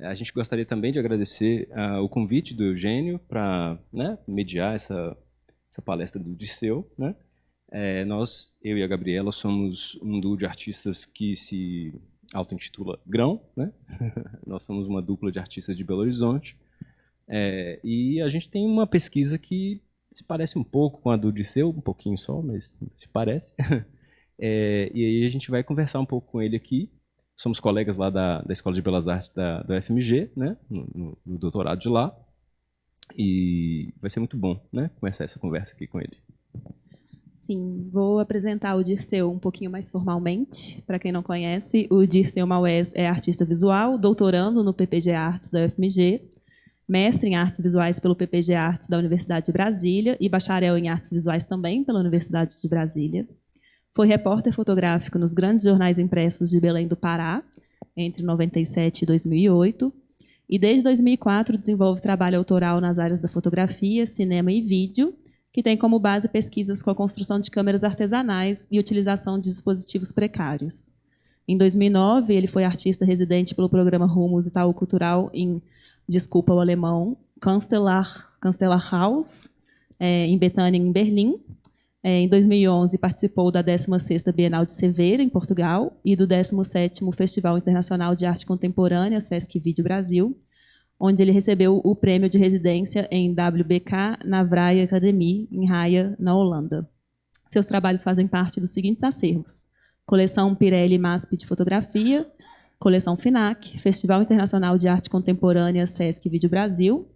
A gente gostaria também de agradecer o convite do Eugênio para, né, mediar essa palestra do Dirceu, né? Eu e a Gabriela, somos um duo de artistas que se auto-intitula Grão, né? Nós somos uma dupla de artistas de Belo Horizonte. E a gente tem uma pesquisa que se parece um pouco com a do Dirceu, um pouquinho só, mas se parece. E aí a gente vai conversar um pouco com ele aqui. Somos colegas lá da Escola de Belas Artes da UFMG, né? No doutorado de lá. E vai ser muito bom, né? Começar essa conversa aqui com ele. Sim, vou apresentar o Dirceu um pouquinho mais formalmente. Para quem não conhece, o Dirceu Maués é artista visual, doutorando no PPG Artes da UFMG, mestre em artes visuais pelo PPG Artes da Universidade de Brasília e bacharel em artes visuais também pela Universidade de Brasília. Foi repórter fotográfico nos grandes jornais impressos de Belém do Pará, entre 97 e 2008, e desde 2004 desenvolve trabalho autoral nas áreas da fotografia, cinema e vídeo, que tem como base pesquisas com a construção de câmeras artesanais e utilização de dispositivos precários. Em 2009, ele foi artista residente pelo programa Rumos Itaú Cultural em, desculpa o alemão, Kanstelarhaus, em Betânia, em Berlim. Em 2011, participou da 16ª Bienal de Severo, em Portugal, e do 17º Festival Internacional de Arte Contemporânea, Sesc Vídeo Brasil, onde ele recebeu o prêmio de residência em WBK na Vrije Academie, em Haia, na Holanda. Seus trabalhos fazem parte dos seguintes acervos: Coleção Pirelli MASP de Fotografia, Coleção FINAC, Festival Internacional de Arte Contemporânea Sesc Vídeo Brasil,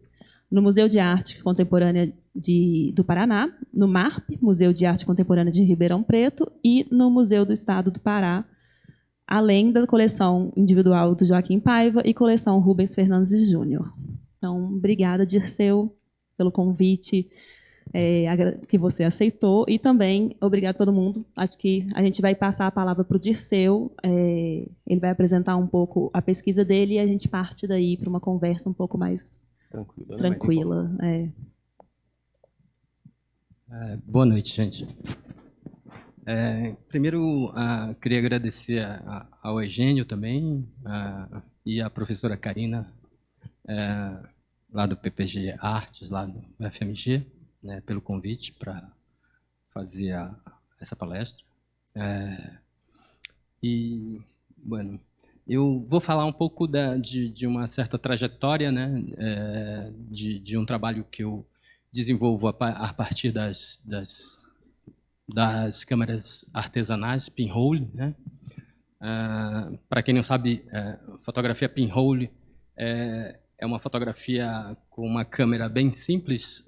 no Museu de Arte Contemporânea do Paraná, no MARP, Museu de Arte Contemporânea de Ribeirão Preto, e no Museu do Estado do Pará, além da coleção individual do Joaquim Paiva e coleção Rubens Fernandes Júnior. Então, obrigada, Dirceu, pelo convite que você aceitou, e também obrigado a todo mundo. Acho que a gente vai passar a palavra para o Dirceu, ele vai apresentar um pouco a pesquisa dele e a gente parte daí para uma conversa um pouco mais tranquila. Boa noite, gente. Primeiro, queria agradecer ao Eugênio também e à professora Karina, lá do PPG Artes, lá do UFMG, né, pelo convite para fazer essa palestra. Bueno, eu vou falar um pouco de uma certa trajetória, né, de um trabalho que eu desenvolvo a partir das câmeras artesanais pinhole, né? Para quem não sabe, fotografia pinhole é uma fotografia com uma câmera bem simples,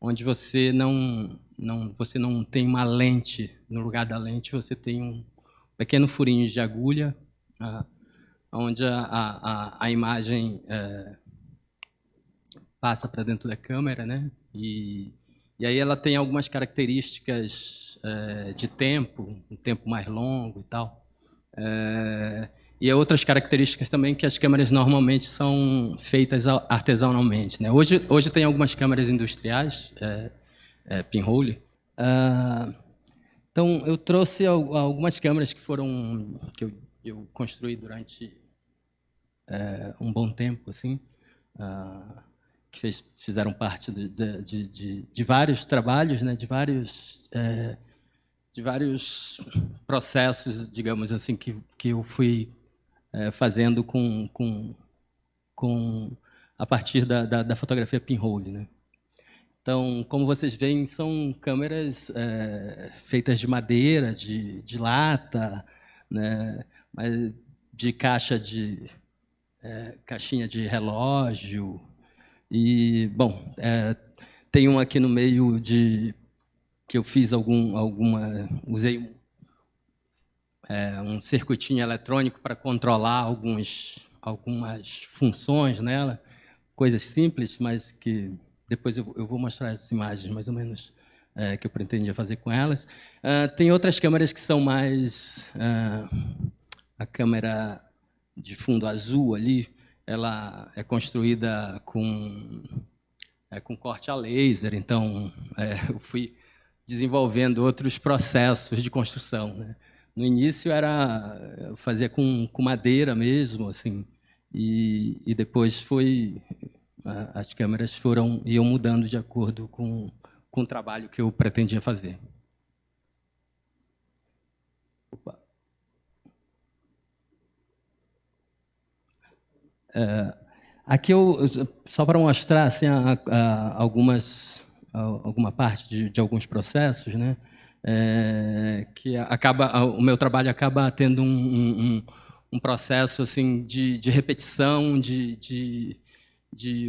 onde você não tem uma lente. No lugar da lente, você tem um pequeno furinho de agulha, onde a imagem passa para dentro da câmera, né? E aí ela tem algumas características de tempo, um tempo mais longo e tal. E outras características também que as câmeras normalmente são feitas artesanalmente, né? Hoje tem algumas câmeras industriais, pinhole. Então, eu trouxe algumas câmeras que eu construí durante um bom tempo, assim, que fizeram parte de vários trabalhos, né, de vários processos, digamos assim, que eu fui fazendo a partir da fotografia pinhole, né? Então, como vocês veem, são câmeras feitas de madeira, de lata, né, mas de caixinha de relógio. E, bom, tem um aqui no meio que eu fiz usei um circuitinho eletrônico para controlar algumas funções nela, coisas simples, mas que depois eu vou mostrar as imagens mais ou menos que eu pretendia fazer com elas. Tem outras câmeras que são mais a câmera de fundo azul ali, ela é construída com corte a laser, então eu fui desenvolvendo outros processos de construção, né? No início eu fazia com madeira mesmo, assim, e depois as câmeras iam mudando de acordo com o trabalho que eu pretendia fazer. Opa. Aqui só para mostrar assim, alguma parte de alguns processos, né? Que o meu trabalho acaba tendo um processo assim de repetição, de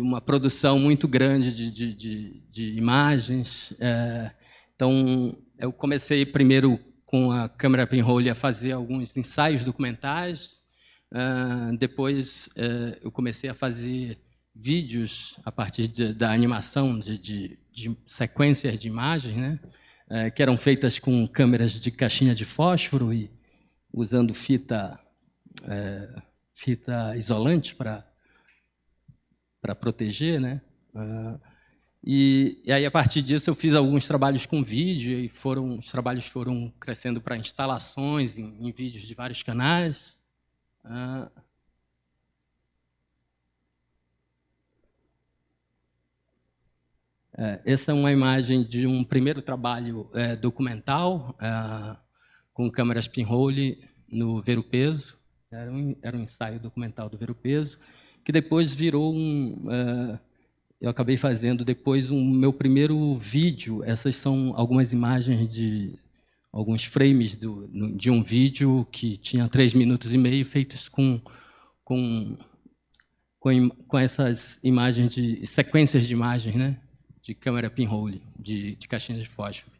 uma produção muito grande de imagens. Então, eu comecei primeiro com a câmera pinhole a fazer alguns ensaios documentais. Depois, eu comecei a fazer vídeos a partir da animação de sequências de imagens, né? Que eram feitas com câmeras de caixinha de fósforo e usando fita isolante para proteger, né? E aí, a partir disso, eu fiz alguns trabalhos com vídeo e os trabalhos foram crescendo para instalações em vídeos de vários canais. Essa é uma imagem de um primeiro trabalho documental com câmeras pinhole no Ver-o-Peso. Era um ensaio documental do Ver-o-Peso, que depois virou eu acabei fazendo depois meu primeiro vídeo. Essas são algumas imagens alguns frames de um vídeo que tinha 3 minutos e meio, feitos com essas imagens sequências de imagens, né? De câmera pinhole, de caixinha de fósforo.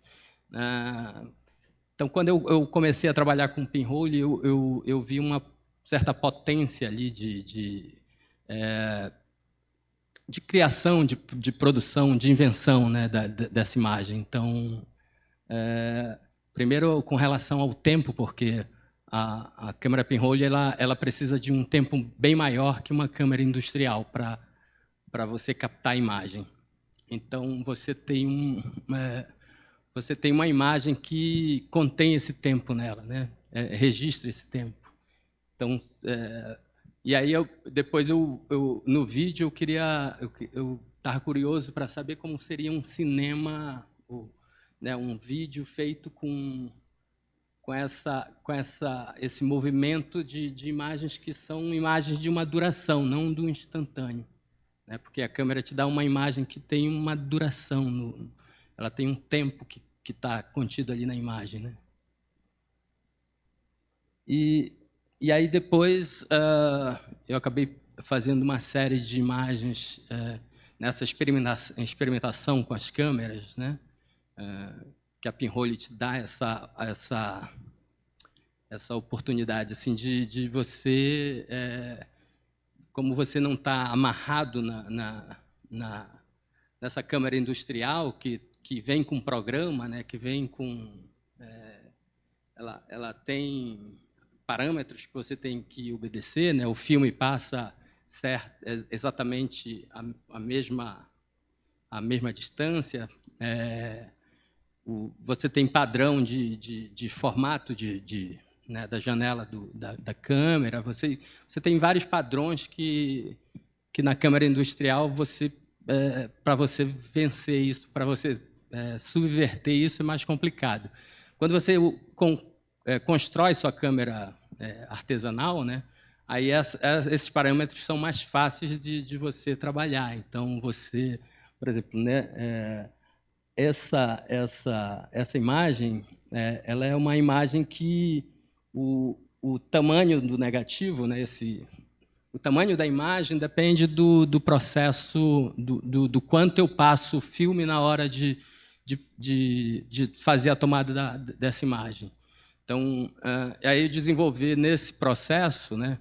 Então, quando eu comecei a trabalhar com pinhole, eu vi uma certa potência ali de criação, de produção, de invenção, né, dessa imagem. Então, primeiro, com relação ao tempo, porque a câmera pinhole ela precisa de um tempo bem maior que uma câmera industrial para você captar a imagem. Então, você tem uma imagem que contém esse tempo nela, né? Registra esse tempo. Então, e aí depois no vídeo eu estava curioso para saber como seria um cinema, né, um vídeo feito com esse movimento de imagens que são imagens de uma duração, não do instantâneo. Porque a câmera te dá uma imagem que tem uma duração, ela tem um tempo que está contido ali na imagem, né? E aí depois eu acabei fazendo uma série de imagens nessa experimentação com as câmeras, né? Que a pinhole te dá essa oportunidade assim de você como você não está amarrado nessa câmera industrial que vem com programa, né, que vem com... ela tem parâmetros que você tem que obedecer, né? O filme passa exatamente a mesma distância. Você tem padrão de formato né, da janela da câmera. Você tem vários padrões que na câmera industrial para você vencer isso, para você subverter isso é mais complicado. Quando você constrói sua câmera artesanal, né, aí esses parâmetros são mais fáceis de você trabalhar. Então, você, por exemplo, né, essa imagem, ela é uma imagem que o tamanho do negativo, né, o tamanho da imagem depende do processo, do quanto eu passo o filme na hora de fazer a tomada dessa imagem. Então, aí eu desenvolvi nesse processo, né,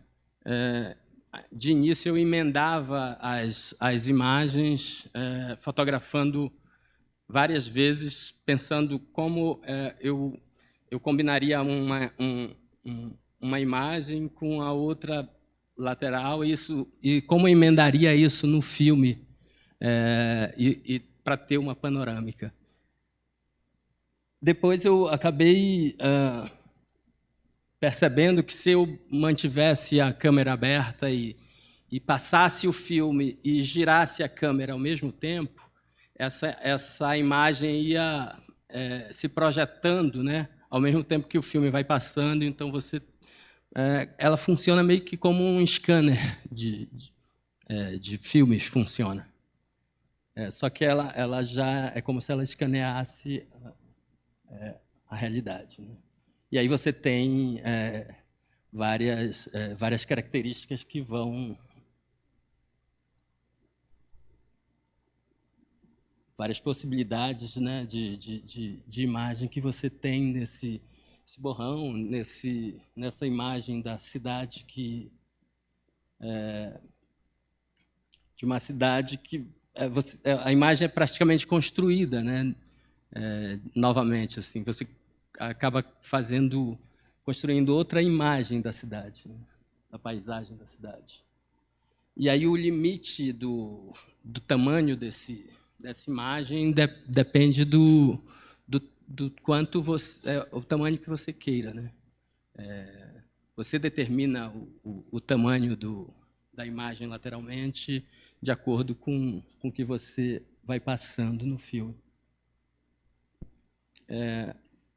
de início eu emendava as imagens, fotografando várias vezes, pensando como eu combinaria uma imagem com a outra lateral e como emendaria isso no filme e para ter uma panorâmica. Depois eu acabei percebendo que se eu mantivesse a câmera aberta e e passasse o filme e girasse a câmera ao mesmo tempo, essa imagem ia se projetando, né, ao mesmo tempo que o filme vai passando. Então ela funciona meio que como um scanner de filmes, funciona. Só que ela já é como se ela escaneasse a realidade, né? E aí você tem várias características que vão... várias possibilidades, né, de imagem que você tem nesse borrão, nessa imagem da cidade de uma cidade que a imagem é praticamente construída, né, novamente, assim, você acaba construindo outra imagem da cidade, né, da paisagem da cidade. E aí o limite do tamanho dessa imagem depende do quanto o tamanho que você queira, né? Você determina o tamanho da imagem lateralmente de acordo com o que você vai passando no filme.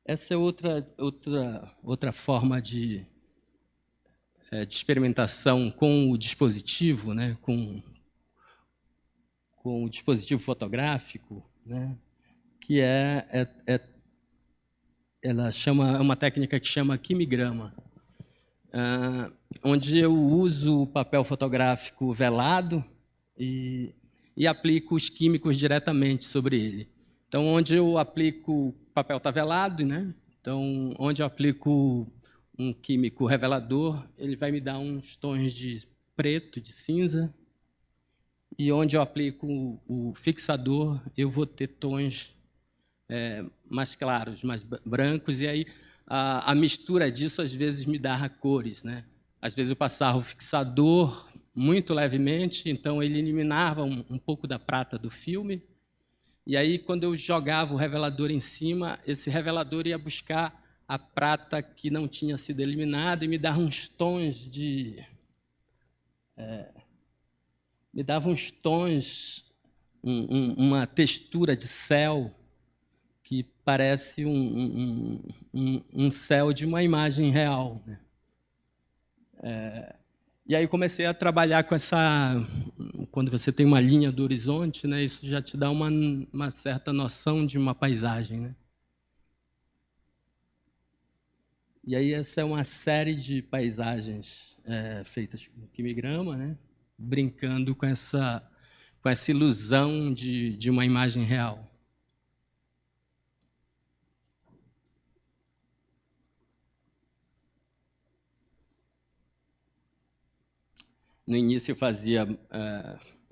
Essa é outra forma de experimentação com o dispositivo, né? com o dispositivo fotográfico, né? Que ela chama, é uma técnica que chama quimigrama, onde eu uso o papel fotográfico velado e aplico os químicos diretamente sobre ele. Então, onde eu aplico, o papel está velado, né? Então, onde eu aplico um químico revelador, ele vai me dar uns tons de preto, de cinza, e onde eu aplico o fixador, eu vou ter tons mais claros, mais brancos, e aí a mistura disso às vezes me dá cores, né? Às vezes eu passava o fixador muito levemente, então ele eliminava um pouco da prata do filme, e aí quando eu jogava o revelador em cima, esse revelador ia buscar a prata que não tinha sido eliminada e me dava uns tons de... me dava uns tons, uma textura de céu que parece um céu de uma imagem real, né? E aí comecei a trabalhar com essa... Quando você tem uma linha do horizonte, né, isso já te dá uma certa noção de uma paisagem, né? E aí essa é uma série de paisagens feitas com quimigrama, né, brincando com essa ilusão de uma imagem real. No início eu fazia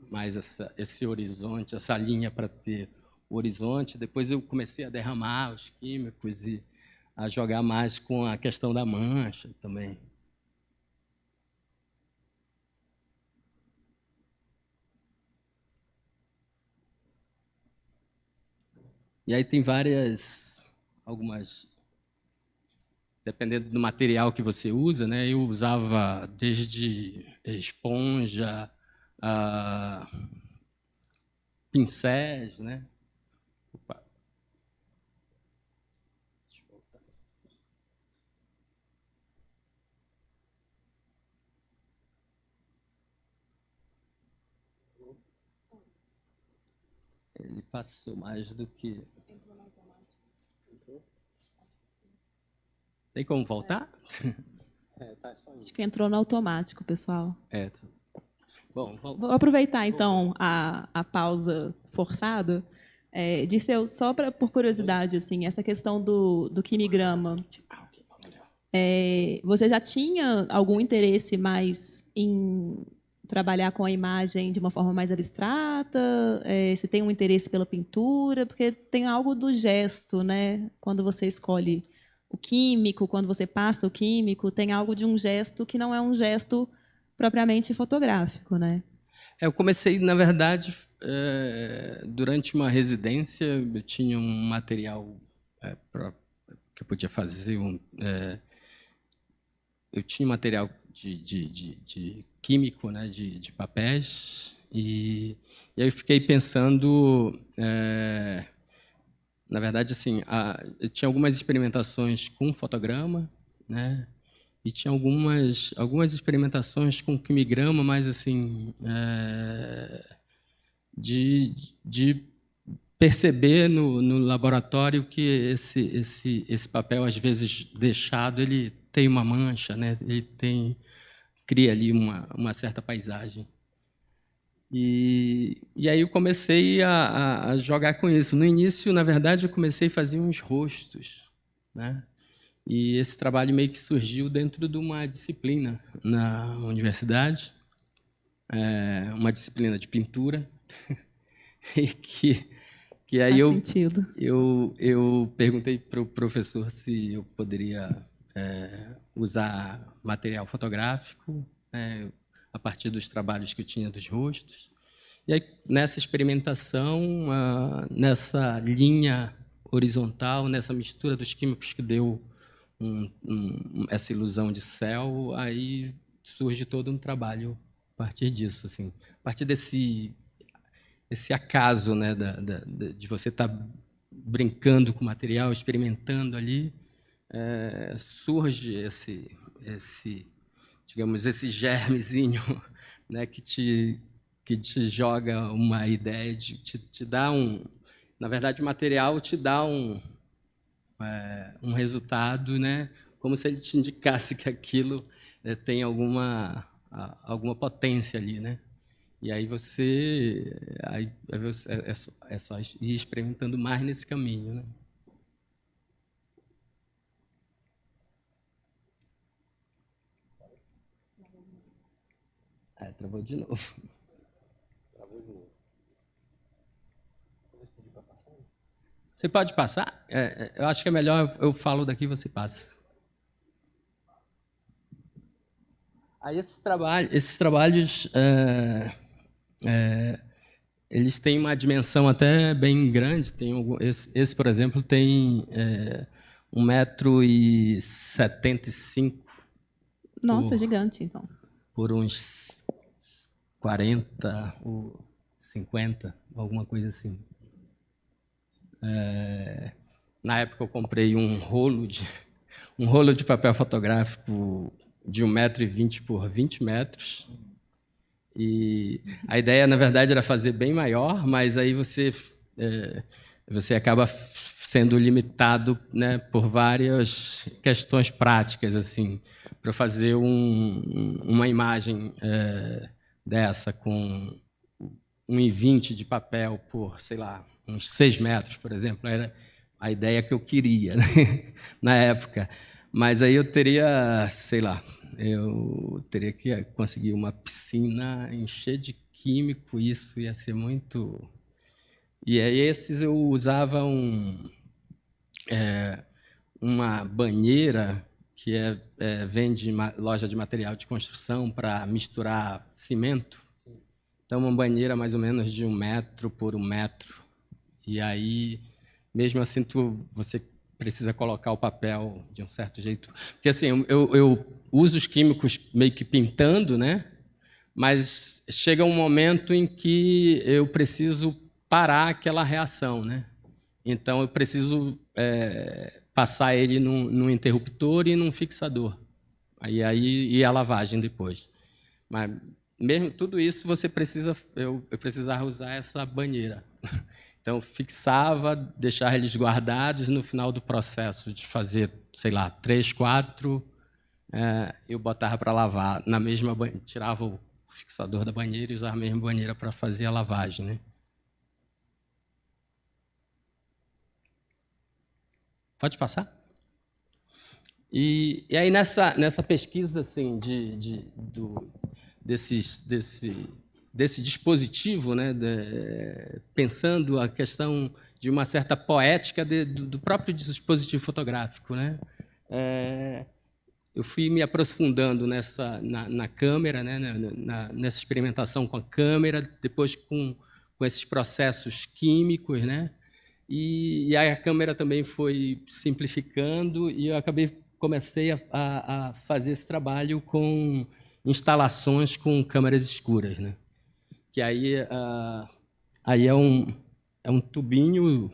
mais esse horizonte, essa linha para ter o horizonte. Depois eu comecei a derramar os químicos e a jogar mais com a questão da mancha também. E aí tem algumas... Dependendo do material que você usa, né? Eu usava desde esponja, pincéis, né? Opa. Deixa eu voltar. Ele passou mais do que... Tem como voltar? Acho que entrou no automático, pessoal. Bom, vou aproveitar, então, a pausa forçada. Dirceu, só por curiosidade, assim, essa questão do quimigrama, você já tinha algum interesse mais em trabalhar com a imagem de uma forma mais abstrata? Você tem um interesse pela pintura? Porque tem algo do gesto, né? Quando você escolhe o químico, quando você passa o químico, tem algo de um gesto que não é um gesto propriamente fotográfico, né? Eu comecei, na verdade, durante uma residência, eu tinha um material que eu podia fazer. Eu tinha material de químico, né, de papéis. E aí eu fiquei pensando, na verdade, assim, eu tinha algumas experimentações com fotograma, né, e tinha algumas experimentações com quimigrama, mas assim, de perceber no laboratório que esse papel, às vezes deixado, ele tem uma mancha, né? Cria ali uma certa paisagem. E aí eu comecei a jogar com isso. No início, na verdade, eu comecei a fazer uns rostos, né? E esse trabalho meio que surgiu dentro de uma disciplina na universidade, uma disciplina de pintura, e que aí Faz sentido. eu perguntei para o professor se eu poderia usar material fotográfico, a partir dos trabalhos que eu tinha dos rostos. E aí, nessa experimentação, nessa linha horizontal, nessa mistura dos químicos que deu essa ilusão de céu, aí surge todo um trabalho a partir disso, assim, a partir esse acaso, né, de você estar brincando com o material, experimentando ali, surge digamos, esse germezinho, né, que te joga uma ideia, te dá na verdade, o material te dá um resultado, né, como se ele te indicasse que aquilo tem alguma potência ali, né? E aí é só ir experimentando mais nesse caminho, né? Travou de novo. Travou de novo. Você pode passar? Eu acho que é melhor eu falo daqui e você passa. Aí esses trabalhos eles têm uma dimensão até bem grande. Esse por exemplo, tem 1,75 m. Nossa, gigante, então. Por uns 40 ou 50, alguma coisa assim. Na época eu comprei um rolo de papel fotográfico de 1,20 m por 20 metros. E a ideia, na verdade, era fazer bem maior, mas aí você acaba sendo limitado, né, por várias questões práticas, assim, para fazer uma imagem dessa com 1,20 m de papel por, sei lá, uns 6 metros, por exemplo, era a ideia que eu queria, né, na época. Mas aí eu teria, sei lá, eu teria que conseguir uma piscina, encher de químico, isso ia ser muito... E aí esses eu usava uma banheira que vende loja de material de construção para misturar cimento. Então, uma banheira mais ou menos de 1 metro por 1 metro. E aí, mesmo assim, você precisa colocar o papel de um certo jeito. Porque assim, eu uso os químicos meio que pintando, né? Mas chega um momento em que eu preciso parar aquela reação, né? Então, eu preciso passar ele num interruptor e num fixador. E a lavagem depois. Mas, mesmo tudo isso, eu precisava usar essa banheira. Então, fixava, deixava eles guardados, no final do processo de fazer, sei lá, 3, 4, eu botava para lavar na mesma banheira, tirava o fixador da banheira e usava a mesma banheira para fazer a lavagem, né? Pode passar? E aí, nessa pesquisa assim, desse dispositivo, né, pensando a questão de uma certa poética do próprio dispositivo fotográfico, né, eu fui me aprofundando na câmera, né, nessa experimentação com a câmera, depois com esses processos químicos, né, e a câmera também foi simplificando, e eu comecei a fazer esse trabalho com instalações com câmeras escuras, né? Que aí é um tubinho,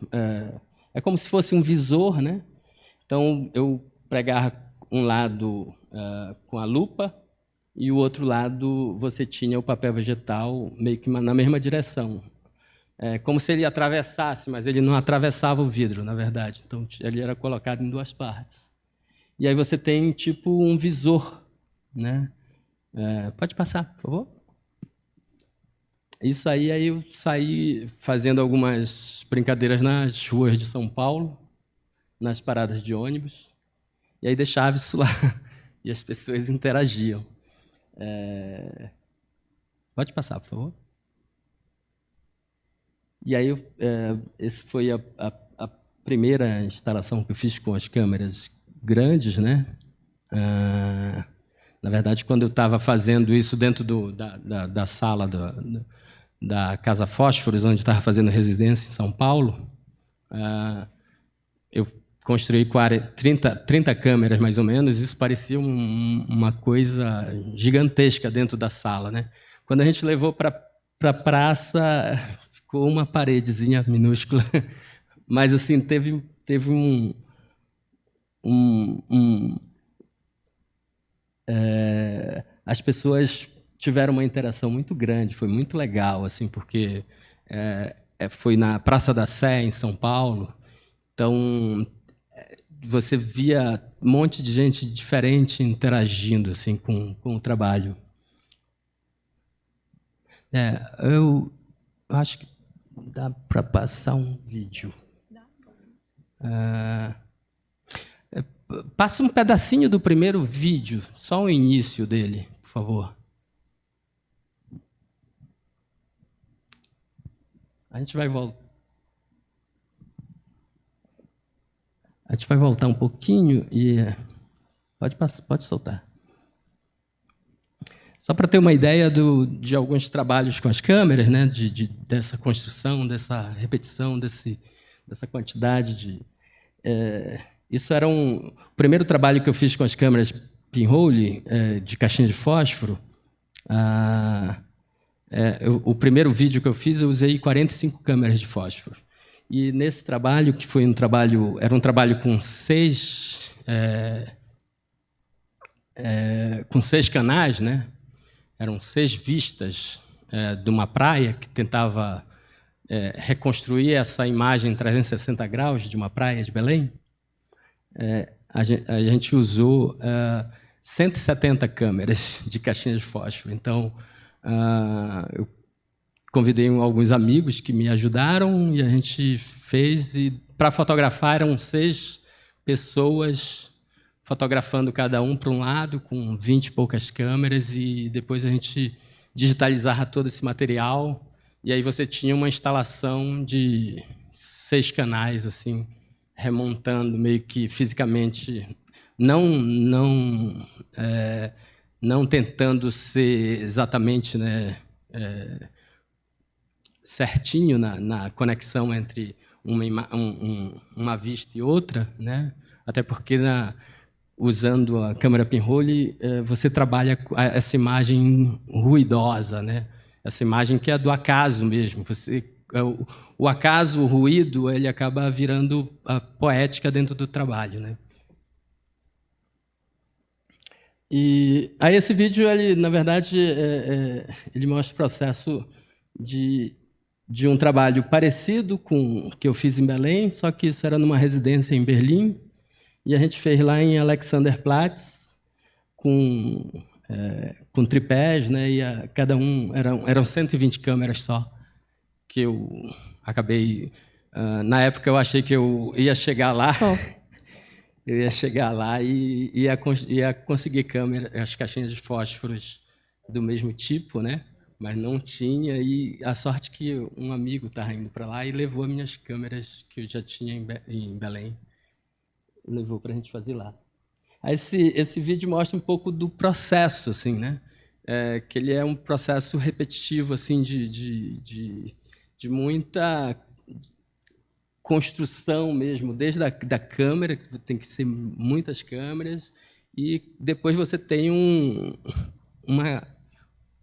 é como se fosse um visor, né? Então, eu pregava um lado com a lupa e o outro lado você tinha o papel vegetal meio que na mesma direção. Como se ele atravessasse, mas ele não atravessava o vidro, na verdade. Então, ele era colocado em duas partes. E aí você tem tipo um visor, né? Pode passar, por favor. Isso aí eu saí fazendo algumas brincadeiras nas ruas de São Paulo, nas paradas de ônibus, e aí deixava isso lá, e as pessoas interagiam. Pode passar, por favor. E aí, essa foi a primeira instalação que eu fiz com as câmeras grandes, né? Na verdade, quando eu estava fazendo isso dentro da sala da Casa Fósforos, onde estava fazendo residência em São Paulo, eu construí 30 câmeras, mais ou menos. Isso parecia uma coisa gigantesca dentro da sala, né? Quando a gente levou para a praça, ficou uma paredezinha minúscula, mas assim teve as pessoas tiveram uma interação muito grande, foi muito legal, assim, porque foi na Praça da Sé, em São Paulo. Então, você via um monte de gente diferente interagindo assim com o trabalho. Eu acho que dá para passar um vídeo. Passa um pedacinho do primeiro vídeo, só o início dele, por favor. A gente vai voltar um pouquinho e pode soltar. Só para ter uma ideia de alguns trabalhos com as câmeras, né? Dessa construção, dessa repetição, dessa quantidade de... Isso era o primeiro trabalho que eu fiz com as câmeras pinhole, de caixinha de fósforo. O primeiro vídeo que eu fiz, eu usei 45 câmeras de fósforo. E nesse trabalho, que foi era um trabalho com 6 canais, né? Eram 6 vistas de uma praia que tentava reconstruir essa imagem em 360 graus de uma praia de Belém. A gente usou 170 câmeras de caixinha de fósforo. Então, eu convidei alguns amigos que me ajudaram e a gente fez. E para fotografar eram 6 pessoas fotografando cada um para um lado, com 20 e poucas câmeras, e depois a gente digitalizava todo esse material, e aí você tinha uma instalação de 6 canais, assim, remontando meio que fisicamente, não tentando ser exatamente, né, certinho na conexão entre uma vista e outra, né? Até porque usando a câmera pinhole, você trabalha essa imagem ruidosa, né? Essa imagem que é do acaso mesmo. O acaso, o ruído, ele acaba virando a poética dentro do trabalho, né? E aí esse vídeo, ele, na verdade, ele mostra o processo de um trabalho parecido com o que eu fiz em Belém, só que isso era numa residência em Berlim. E a gente fez lá em Alexanderplatz, com tripés, né? E cada um eram 120 câmeras só, que eu acabei... na época eu achei que eu ia chegar lá, eu ia chegar lá e ia conseguir as caixinhas de fósforos do mesmo tipo, né? Mas não tinha, e a sorte que um amigo estava indo para lá e levou as minhas câmeras que eu já tinha em Belém. Levou para a gente fazer lá. Esse vídeo mostra um pouco do processo, assim, né? Que ele é um processo repetitivo, assim, de muita construção mesmo, desde da câmera, que tem que ser muitas câmeras, e depois você tem um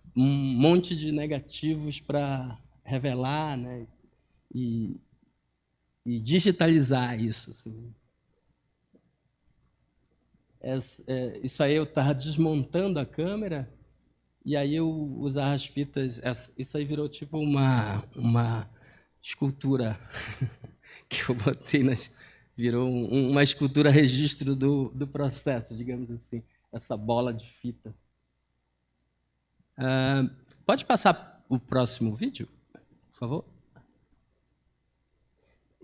monte de negativos para revelar, né? E digitalizar isso. Assim. Isso aí eu estava desmontando a câmera e aí eu usava as fitas. Isso aí virou tipo uma escultura que eu botei virou uma escultura registro do processo, digamos assim, essa bola de fita. Pode passar o próximo vídeo, por favor?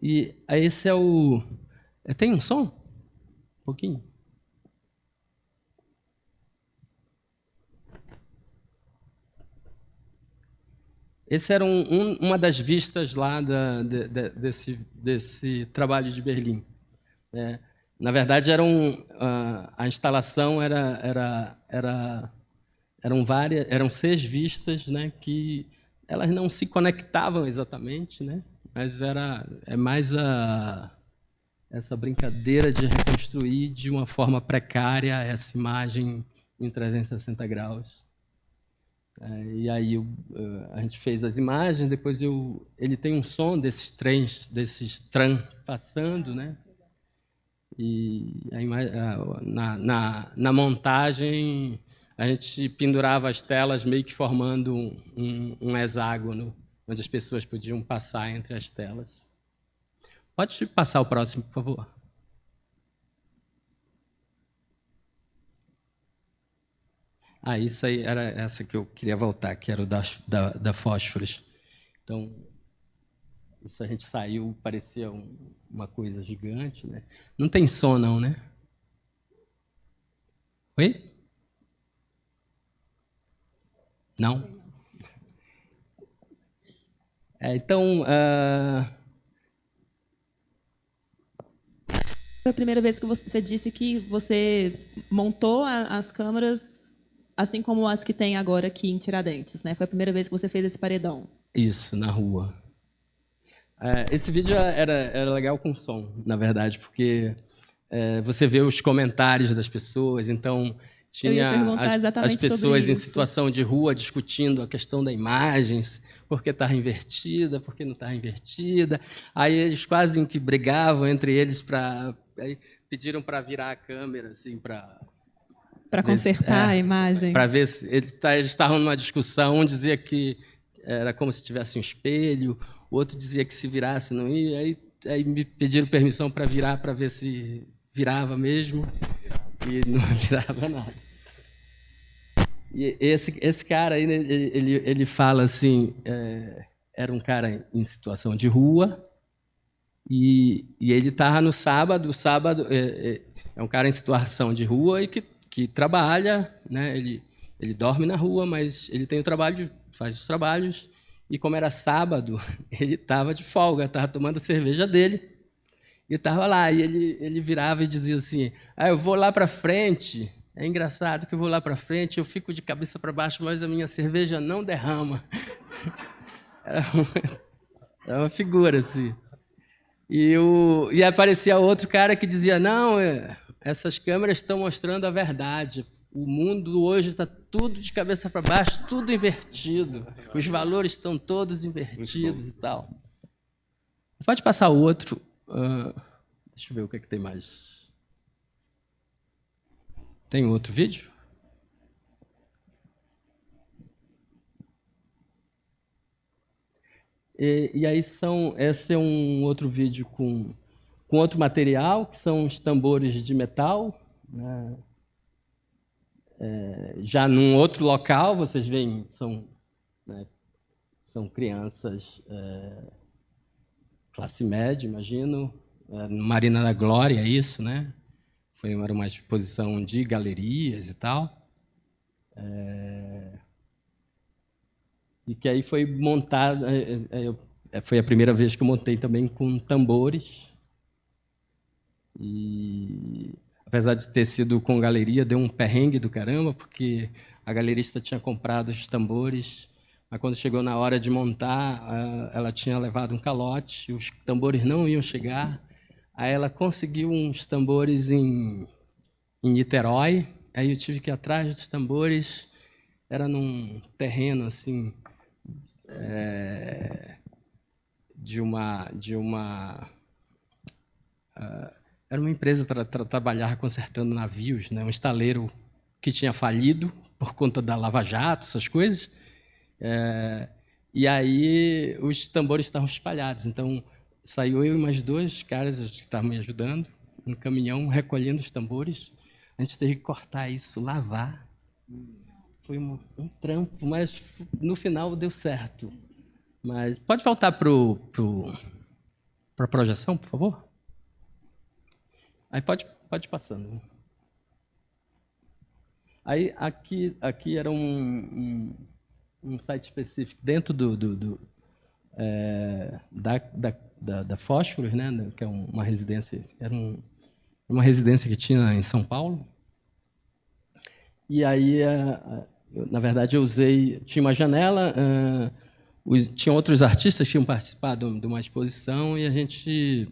E esse é o... Tem um som? Um pouquinho? Esse era uma das vistas lá desse trabalho de Berlim. Na verdade, a instalação eram 6 vistas, né, que elas não se conectavam exatamente, né, mas é mais essa brincadeira de reconstruir de uma forma precária essa imagem em 360 graus. E aí a gente fez as imagens, depois ele tem um som desses trens, desses tram passando, né? E na montagem a gente pendurava as telas meio que formando um hexágono, onde as pessoas podiam passar entre as telas. Pode passar o próximo, por favor. Isso aí era essa que eu queria voltar, que era o da Fósforos. Então, isso a gente saiu, parecia uma coisa gigante, né? Não tem som, não, né? Oi? Não? Então... Foi a primeira vez que você disse que você montou as câmeras, assim como as que tem agora aqui em Tiradentes, né? Foi a primeira vez que você fez esse paredão. Isso, na rua. Esse vídeo era legal com som, na verdade, porque você vê os comentários das pessoas, então tinha as pessoas em situação de rua discutindo a questão da imagens, por que estava invertida, por que não estava invertida. Aí eles quase que brigavam entre eles, pediram para virar a câmera, assim, para consertar a imagem. Para ver se eles estavam numa discussão, um dizia que era como se tivesse um espelho, o outro dizia que se virasse não ia, aí me pediram permissão para virar, para ver se virava mesmo, e não virava nada. E esse cara aí, ele fala assim, era um cara em situação de rua, e ele estava no sábado, é um cara em situação de rua e que trabalha, né? Ele dorme na rua, mas ele tem o trabalho, faz os trabalhos, e como era sábado, ele estava de folga, estava tomando a cerveja dele, e estava lá, e ele virava e dizia assim, eu vou lá para frente, é engraçado que eu vou lá para frente, eu fico de cabeça para baixo, mas a minha cerveja não derrama. Era uma figura, assim. E aparecia outro cara que dizia, não, essas câmeras estão mostrando a verdade. O mundo hoje está tudo de cabeça para baixo, tudo invertido. Os valores estão todos invertidos e tal. Pode passar o outro. Deixa eu ver o que tem mais. Tem outro vídeo? E aí esse é um outro vídeo com outro material, que são os tambores de metal, né? Já num outro local, vocês veem, são crianças classe média, imagino, Marina da Glória, isso, né? Era uma exposição de galerias e tal. E que aí foi montado, foi a primeira vez que eu montei também com tambores. E apesar de ter sido com galeria, deu um perrengue do caramba, porque a galerista tinha comprado os tambores, Mas quando chegou na hora de montar, ela tinha levado um calote, os tambores não iam chegar. Aí ela conseguiu uns tambores em Niterói, aí eu tive que ir atrás dos tambores. Era num terreno assim era uma empresa que trabalhava consertando navios, né? Um estaleiro que tinha falido por conta da Lava Jato, essas coisas. E aí os tambores estavam espalhados. Então saiu eu e mais dois caras que estavam me ajudando, um caminhão recolhendo os tambores. A gente teve que cortar isso, lavar. Foi um trampo, mas no final deu certo. Mas pode voltar para a projeção, por favor? Aí pode ir passando. Aí aqui era um site específico dentro da Fósforos, né, que é uma residência, era uma residência que tinha em São Paulo. E aí, na verdade, eu tinha uma janela, tinha outros artistas que tinham participado de uma exposição e a gente,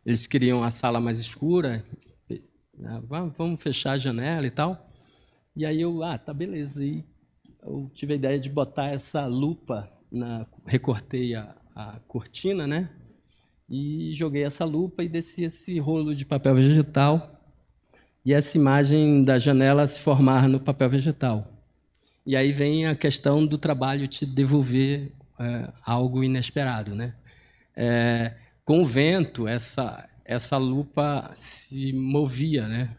eles queriam a sala mais escura, vamos fechar a janela e tal. E aí tá, beleza. E eu tive a ideia de botar essa lupa, recortei a cortina, né? E joguei essa lupa e desci esse rolo de papel vegetal. E essa imagem da janela se formar no papel vegetal. E aí vem a questão do trabalho te devolver algo inesperado, né? Com o vento, essa lupa se movia, né?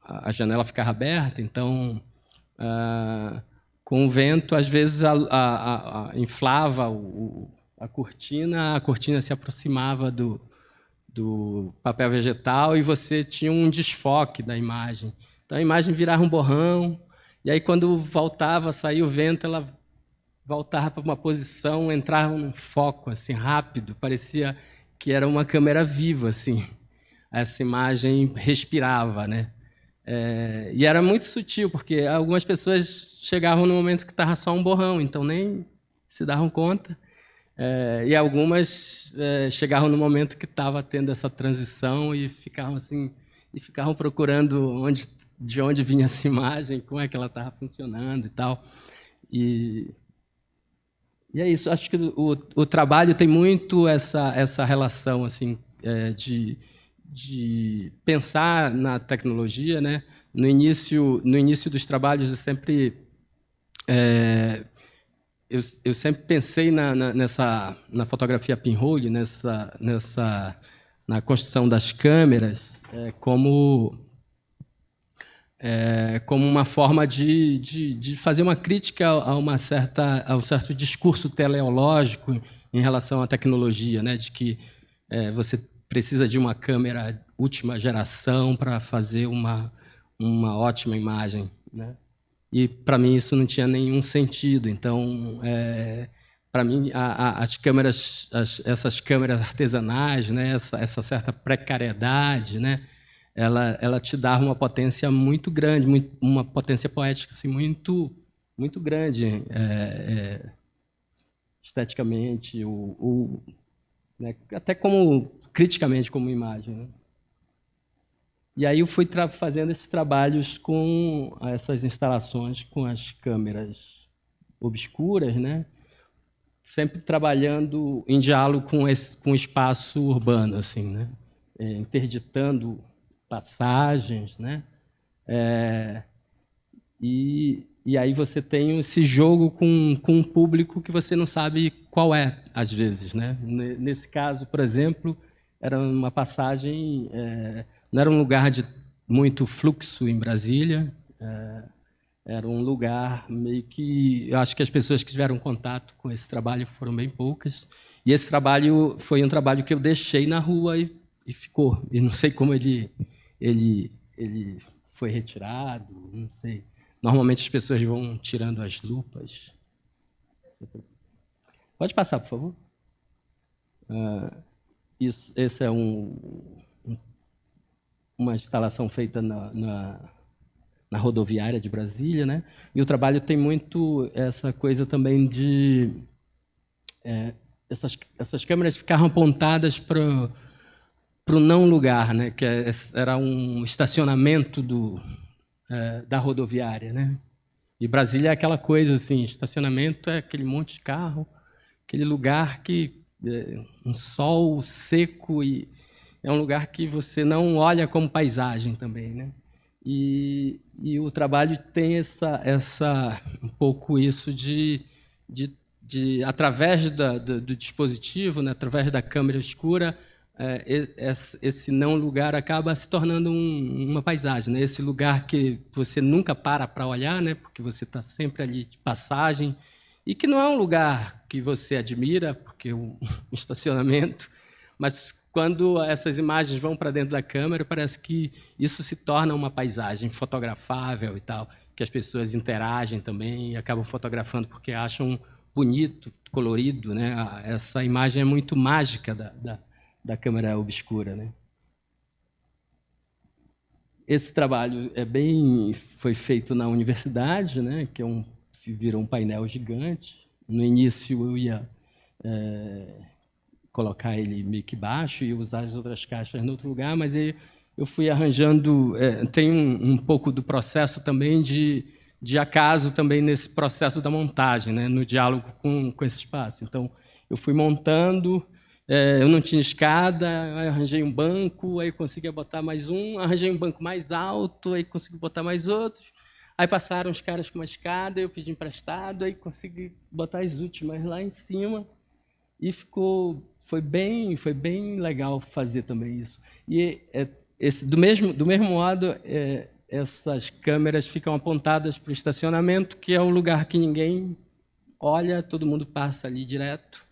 A janela ficava aberta, então, com o vento, às vezes inflava a cortina se aproximava do papel vegetal e você tinha um desfoque da imagem. Então, a imagem virava um borrão, e aí, quando voltava, saía o vento, ela voltava para uma posição, entrava num foco assim rápido, parecia que era uma câmera viva, assim. Essa imagem respirava, né? E era muito sutil, porque algumas pessoas chegavam no momento que estava só um borrão, então nem se davam conta. E algumas chegavam no momento que estava tendo essa transição e ficavam assim, ficavam procurando de onde vinha essa imagem, como é que ela estava funcionando e tal. E é isso. Acho que o trabalho tem muito essa relação assim de pensar na tecnologia, né? No início dos trabalhos eu sempre pensei na fotografia pinhole, na construção das câmeras, como uma forma de fazer uma crítica ao certo discurso teleológico em relação à tecnologia, né? De que você precisa de uma câmera última geração para fazer uma ótima imagem, né? E para mim isso não tinha nenhum sentido. Então, para mim, as câmeras, essas câmeras artesanais, né, essa certa precariedade, né, ela te dava uma potência muito grande, uma potência poética assim, muito grande, esteticamente, né, até como criticamente como imagem, né? E aí eu fui fazendo esses trabalhos com essas instalações, com as câmeras obscuras, né? Sempre trabalhando em diálogo com o espaço urbano, assim, né? Interditando passagens, né? E aí você tem esse jogo com um público que você não sabe qual é, às vezes, né? Nesse caso, por exemplo, era uma passagem, não era um lugar de muito fluxo em Brasília, era um lugar meio que... Eu acho que as pessoas que tiveram contato com esse trabalho foram bem poucas, e esse trabalho foi um trabalho que eu deixei na rua e ficou. E não sei como ele foi retirado, não sei. Normalmente as pessoas vão tirando as lupas. Pode passar, por favor. Esse é uma instalação feita na rodoviária de Brasília, né? E o trabalho tem muito essa coisa também de essas câmeras ficaram apontadas para o não lugar, né? Que era um estacionamento da rodoviária, né? E Brasília é aquela coisa assim, estacionamento é aquele monte de carro, aquele lugar que um sol seco e é um lugar que você não olha como paisagem também, né? E o trabalho tem um pouco isso de através do dispositivo, né, através da câmera escura, esse não lugar acaba se tornando uma paisagem, né? Esse lugar que você nunca para olhar, né? Porque você está sempre ali de passagem e que não é um lugar que você admira, porque é um estacionamento, mas quando essas imagens vão para dentro da câmera, parece que isso se torna uma paisagem fotografável e tal, que as pessoas interagem também e acabam fotografando porque acham bonito, colorido, né? Essa imagem é muito mágica da câmera obscura, né? Esse trabalho foi feito na universidade, né? Que virou um painel gigante. No início eu ia colocar ele meio que baixo e usar as outras caixas em outro lugar, mas aí eu fui arranjando. Tem um pouco do processo também de acaso também nesse processo da montagem, né, no diálogo com esse espaço. Então, eu fui montando, eu não tinha escada, aí arranjei um banco, aí consegui botar mais um, arranjei um banco mais alto, aí consegui botar mais outros. Aí passaram os caras com uma escada, eu pedi emprestado, aí consegui botar as últimas lá em cima. E foi bem legal fazer também isso. E do mesmo modo, essas câmeras ficam apontadas para o estacionamento, que é o lugar que ninguém olha, todo mundo passa ali direto.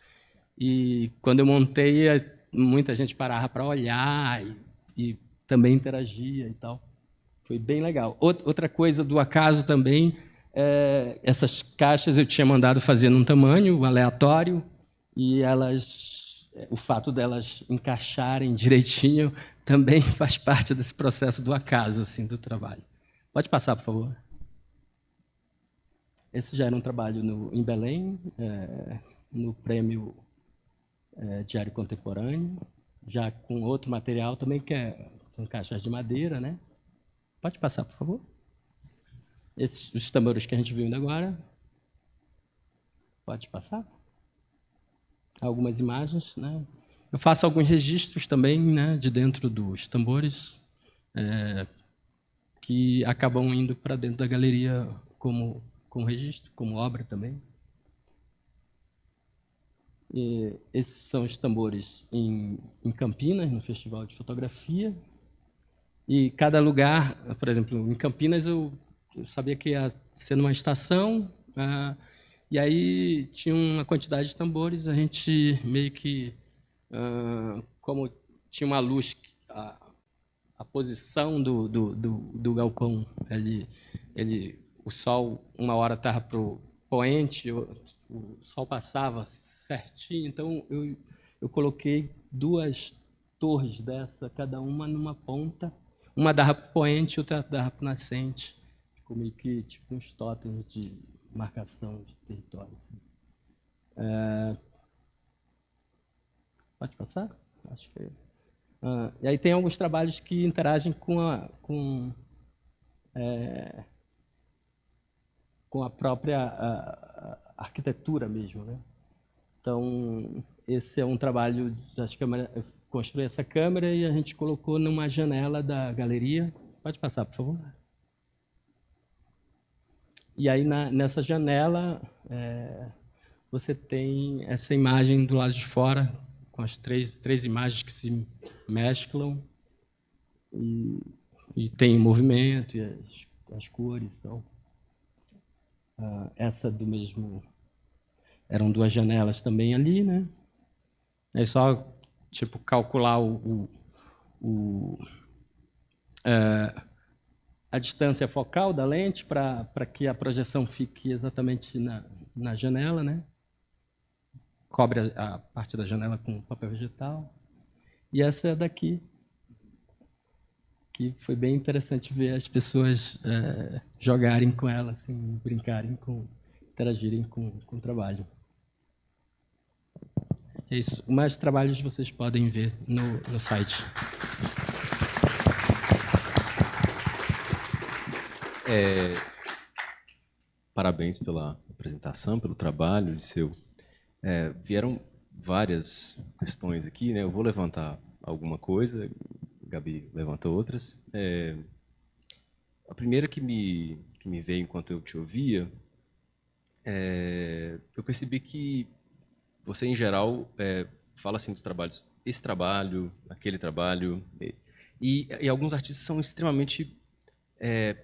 E quando eu montei, muita gente parava para olhar e também interagia e tal. Foi bem legal. Outra coisa do acaso também, essas caixas eu tinha mandado fazer num tamanho aleatório, e o fato delas encaixarem direitinho também faz parte desse processo do acaso, assim, do trabalho. Pode passar, por favor. Esse já era um trabalho em Belém, no prêmio Diário Contemporâneo, já com outro material também, são caixas de madeira, né? Pode passar, por favor. Os tambores que a gente viu ainda agora. Pode passar. Algumas imagens, né? Eu faço alguns registros também, né, de dentro dos tambores, que acabam indo para dentro da galeria como registro, como obra também. Esses são os tambores em Campinas, no Festival de Fotografia. E cada lugar, por exemplo, em Campinas eu sabia que ia ser numa estação, e aí tinha uma quantidade de tambores, a gente meio que, como tinha uma luz, a posição do galpão, o sol, uma hora estava para o poente, o sol passava certinho, então eu coloquei 2 torres dessa, cada uma numa ponta, uma dava para o poente e outra dava para o nascente. Ficou meio que tipo uns totens de marcação de território. Pode passar? Acho que e aí tem alguns trabalhos que interagem com a própria arquitetura mesmo, né? Então, esse é um trabalho das câmeras. Eu construí essa câmera e a gente colocou numa janela da galeria. Pode passar, por favor. E aí, nessa janela, você tem essa imagem do lado de fora, com as três imagens que se mesclam, e tem movimento, e as cores. Então, essa do mesmo... Eram 2 janelas também ali, né? É só tipo calcular a distância focal da lente para que a projeção fique exatamente na janela, né? Cobre a parte da janela com papel vegetal. E essa é daqui, que foi bem interessante ver as pessoas jogarem com ela, assim, brincarem, interagirem com o trabalho. É isso. Mais trabalhos vocês podem ver no site. Parabéns pela apresentação, pelo trabalho de seu. Vieram várias questões aqui, né? Eu vou levantar alguma coisa, a Gabi levanta outras. A primeira que me veio enquanto eu te ouvia, eu percebi que você, em geral, fala assim dos trabalhos, esse trabalho, aquele trabalho, e alguns artistas são extremamente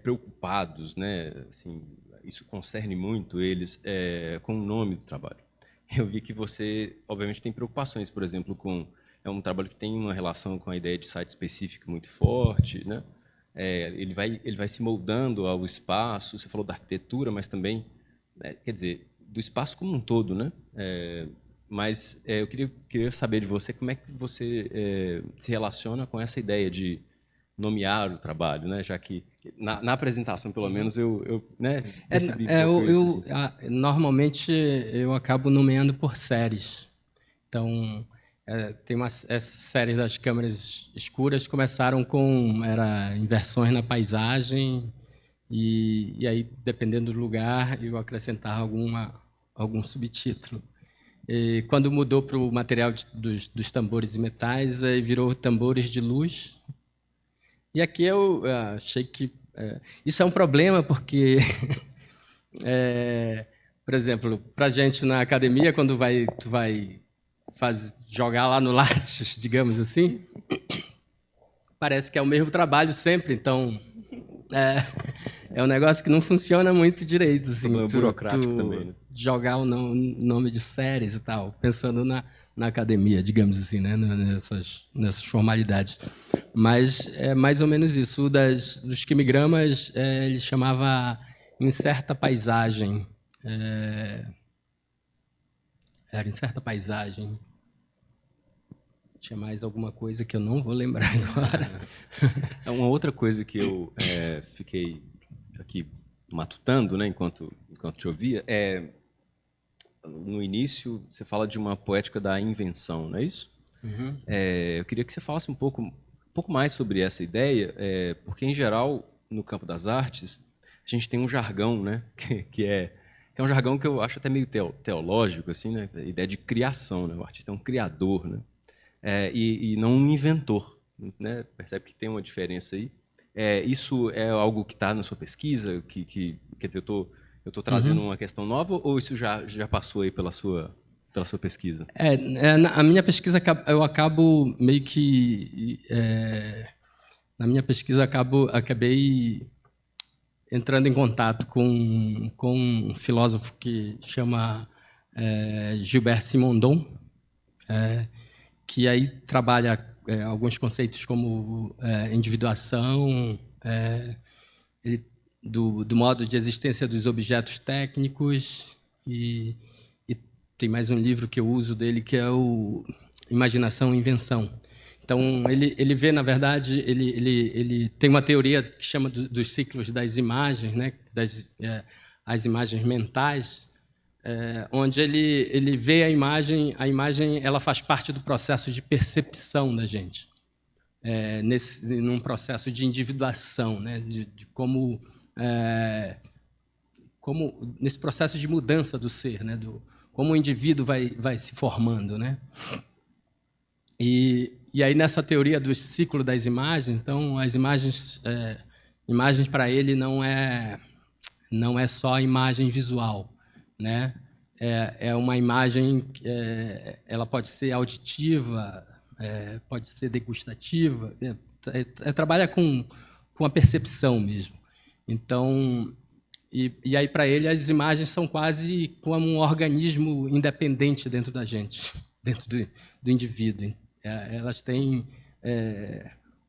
preocupados, né? Assim, isso concerne muito eles com o nome do trabalho. Eu vi que você, obviamente, tem preocupações, por exemplo, é um trabalho que tem uma relação com a ideia de site específico muito forte, né? Ele vai se moldando ao espaço. Você falou da arquitetura, mas também, quer dizer, do espaço como um todo, né? Mas eu queria saber de você como é que você se relaciona com essa ideia de nomear o trabalho, né? Já que na apresentação, pelo menos, eu né, percebi isso. Assim. Normalmente eu acabo nomeando por séries. Então, tem essa série das câmeras escuras começaram com inversões na paisagem e aí, dependendo do lugar, eu acrescentava algum subtítulo. E quando mudou para o material dos tambores e metais, aí virou tambores de luz. E aqui eu achei que isso é um problema, porque, por exemplo, para a gente na academia, quando tu vai jogar lá no Lattes, digamos assim, parece que é o mesmo trabalho sempre. Então, é um negócio que não funciona muito direito. Assim, problema burocrático também, né? Jogar o nome de séries e tal, pensando na academia, digamos assim, né? nessas formalidades. Mas é mais ou menos isso. Dos quimigramas, ele chamava Incerta Paisagem. Era Incerta Paisagem. Tinha mais alguma coisa que eu não vou lembrar agora. Uma outra coisa que eu fiquei aqui matutando, né, enquanto te ouvia, no início você fala de uma poética da invenção, não é isso? Uhum. Eu queria que você falasse um pouco mais sobre essa ideia, porque, em geral, no campo das artes, a gente tem um jargão, né, que é um jargão que eu acho até meio teológico, assim, né, a ideia de criação, né, o artista é um criador, né, e não um inventor, né, percebe que tem uma diferença aí. Isso é algo que está na sua pesquisa, quer dizer, eu estou trazendo uma questão nova, ou isso já passou aí pela sua pesquisa? A minha pesquisa, eu acabo meio que... na minha pesquisa, acabei entrando em contato com um filósofo que chama Gilbert Simondon, que aí trabalha alguns conceitos como individuação, do modo de existência dos objetos técnicos, e tem mais um livro que eu uso dele, que é o Imaginação e Invenção. Então, ele vê, na verdade, ele tem uma teoria que chama dos ciclos das imagens, né? As imagens mentais, onde ele vê a imagem ela faz parte do processo de percepção da gente, num processo de individuação, né? de como nesse processo de mudança do ser, né? Como o indivíduo vai se formando, né? E aí, nessa teoria do ciclo das imagens, então, as imagens para ele não é só imagem visual, né? É uma imagem, ela pode ser auditiva, pode ser degustativa, trabalha com a percepção mesmo. Então, e aí, para ele, as imagens são quase como um organismo independente dentro da gente, dentro do indivíduo. Elas têm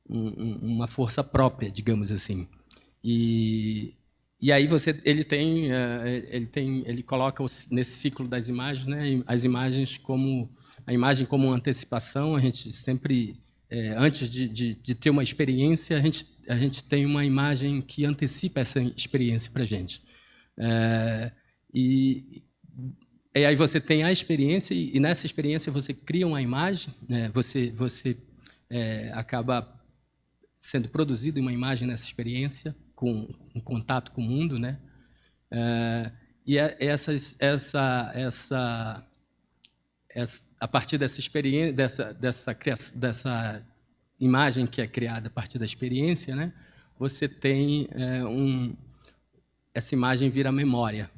uma força própria, digamos assim. E aí ele coloca nesse ciclo das imagens, né, as imagens como uma antecipação. A gente sempre, antes de ter uma experiência, a gente tem uma imagem que antecipa essa experiência para a gente. E aí você tem a experiência, e nessa experiência você cria uma imagem, né? Você acaba sendo produzido uma imagem nessa experiência, com um contato com o mundo, né? E a partir dessa experiência, dessa imagem que é criada a partir da experiência, né? Você tem essa imagem vira memória.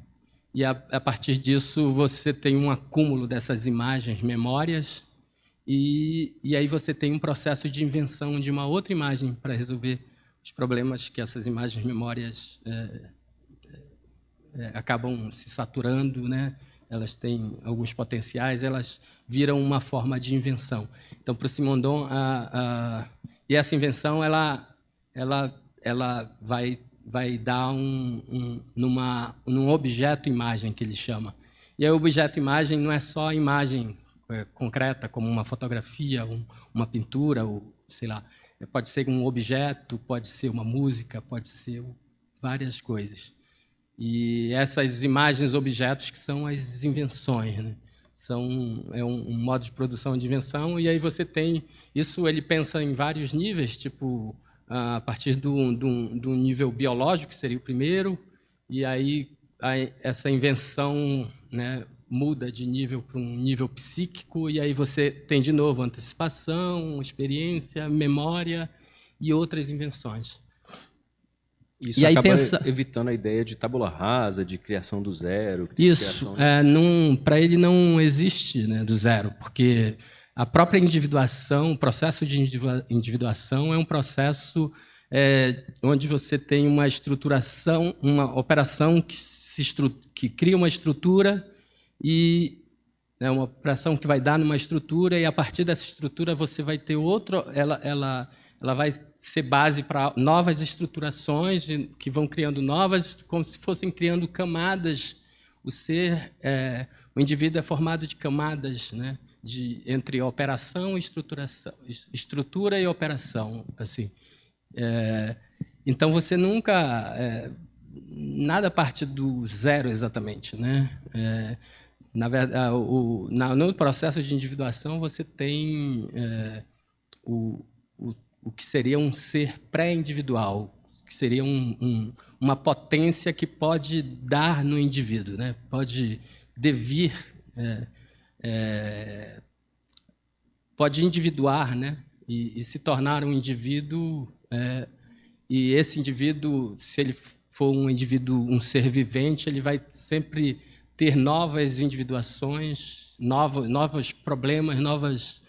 E a partir disso você tem um acúmulo dessas imagens, memórias, e aí você tem um processo de invenção de uma outra imagem para resolver os problemas que essas imagens, memórias acabam se saturando, né? Elas têm alguns potenciais, elas viram uma forma de invenção. Então, para o Simondon, e essa invenção ela vai dar num objeto-imagem, que ele chama. E aí, o objeto-imagem não é só a imagem concreta, como uma fotografia, uma pintura, ou sei lá. Pode ser um objeto, pode ser uma música, pode ser várias coisas. E essas imagens, objetos, que são as invenções, né? É um modo de produção de invenção, e aí você tem... Isso ele pensa em vários níveis, tipo, a partir do nível biológico, que seria o primeiro, e aí essa invenção, né, muda de nível para um nível psíquico, e aí você tem, de novo, antecipação, experiência, memória e outras invenções. Isso acaba evitando a ideia de tábula rasa, de criação do zero. Isso, para ele não existe, né, do zero, porque a própria individuação, o processo de individuação é um processo onde você tem uma estruturação, uma operação que cria uma estrutura, e uma operação que vai dar numa estrutura, e a partir dessa estrutura você vai ter ela vai ser base para novas estruturações que vão criando novas, como se fossem criando camadas. O indivíduo é formado de camadas, né, entre operação e estruturação, estrutura e operação, assim. Então você nunca nada parte do zero exatamente, né? Na verdade, no processo de individuação você tem o que seria um ser pré-individual, que seria uma potência que pode dar no indivíduo, né? Pode devir, pode individuar, né? E se tornar um indivíduo, e esse indivíduo, se ele for um indivíduo, um ser vivente, ele vai sempre ter novas individuações, novos problemas, novas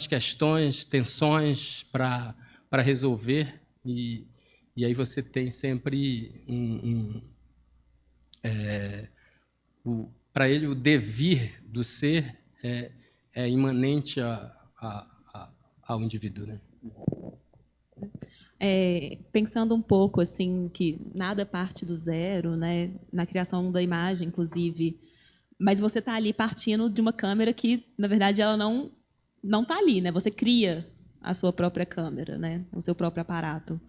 questões, tensões para resolver, e aí você tem sempre para ele o devir do ser é imanente ao indivíduo, né? Pensando um pouco assim que nada parte do zero, né, na criação da imagem, inclusive, mas você está ali partindo de uma câmera que, na verdade, ela não está ali, né? Você cria a sua própria câmera, né? O seu próprio aparato.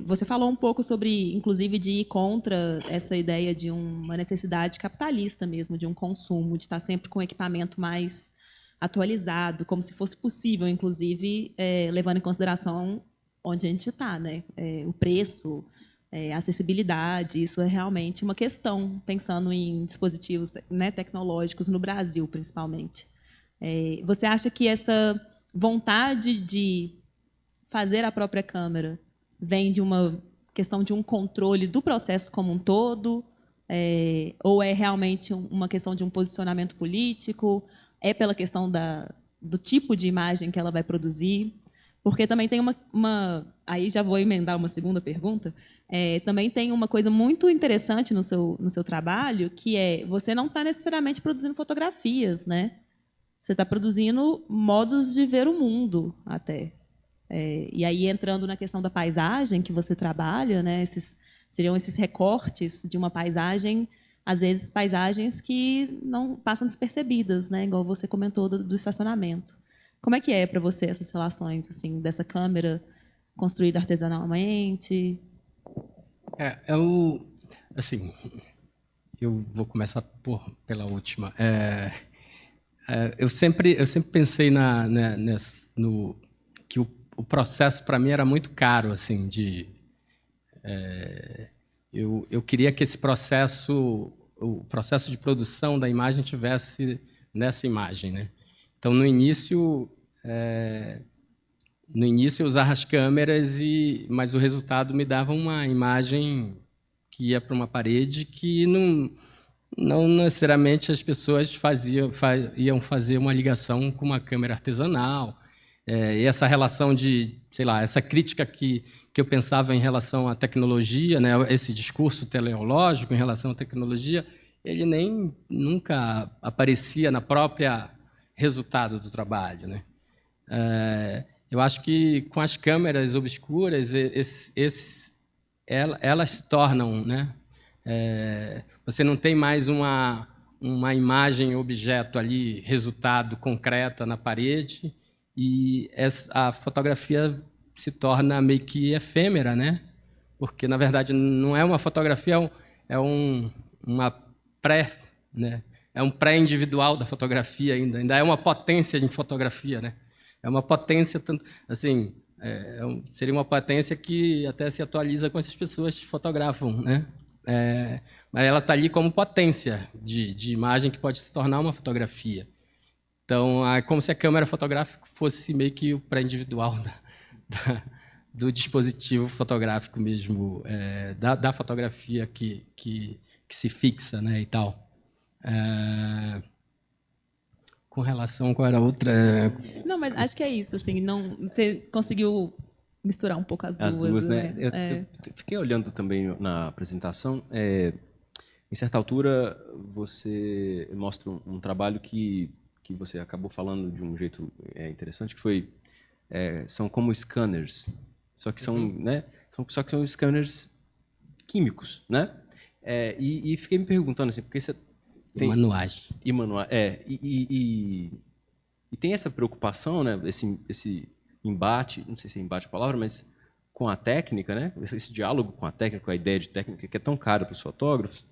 Você falou um pouco sobre, inclusive, de ir contra essa ideia de uma necessidade capitalista mesmo, de um consumo, de estar sempre com o equipamento mais atualizado, como se fosse possível, inclusive, levando em consideração onde a gente está, né? O preço, a acessibilidade, isso é realmente uma questão, pensando em dispositivos, né, tecnológicos no Brasil, principalmente. Você acha que essa vontade de fazer a própria câmera vem de uma questão de um controle do processo como um todo, ou é realmente uma questão de um posicionamento político? É pela questão do tipo de imagem que ela vai produzir? Porque também tem aí já vou emendar uma segunda pergunta. Também tem uma coisa muito interessante no seu trabalho, que você não está necessariamente produzindo fotografias, né? Você está produzindo modos de ver o mundo, até. E aí, entrando na questão da paisagem que você trabalha, né, seriam esses recortes de uma paisagem, às vezes paisagens que não passam despercebidas, né, igual você comentou do estacionamento. Como é que para você essas relações assim, dessa câmera construído artesanalmente? Assim, eu vou começar pela última. Eu sempre pensei que o processo para mim era muito caro, assim, eu queria que esse processo, o processo de produção da imagem tivesse nessa imagem, né? Então, no início eu usava as câmeras, mas o resultado me dava uma imagem que ia para uma parede que não necessariamente as pessoas iam fazer uma ligação com uma câmera artesanal. E essa relação sei lá, essa crítica que eu pensava em relação à tecnologia, né, esse discurso teleológico em relação à tecnologia, ele nem nunca aparecia na própria resultado do trabalho, né? Eu acho que com as câmeras obscuras, elas se tornam, né? Você não tem mais uma imagem objeto ali, resultado concreta na parede, e a fotografia se torna meio que efêmera, né? Porque, na verdade, não é uma fotografia, uma pré, né? É um pré-individual da fotografia ainda é uma potência em fotografia, né? É uma potência, assim, seria uma potência que até se atualiza quando as pessoas fotografam, né? Mas ela está ali como potência de imagem que pode se tornar uma fotografia. Então, é como se a câmera fotográfica fosse meio que o pré-individual do dispositivo fotográfico mesmo, da fotografia que se fixa, né, e tal. Com relação qual era a outra? Não, mas acho que é isso, assim, não, você conseguiu misturar um pouco as duas, né? né? Eu fiquei olhando também na apresentação. Em certa altura, você mostra um trabalho que você acabou falando de um jeito interessante, que foi são como scanners, só que são, né? Só que são scanners químicos, né? E fiquei me perguntando assim, porque você tem manuais e manuais, e tem essa preocupação, né? Esse embate, não sei se é embate a palavra, mas com a técnica, né? Esse diálogo com a técnica, com a ideia de técnica que é tão cara para os fotógrafos.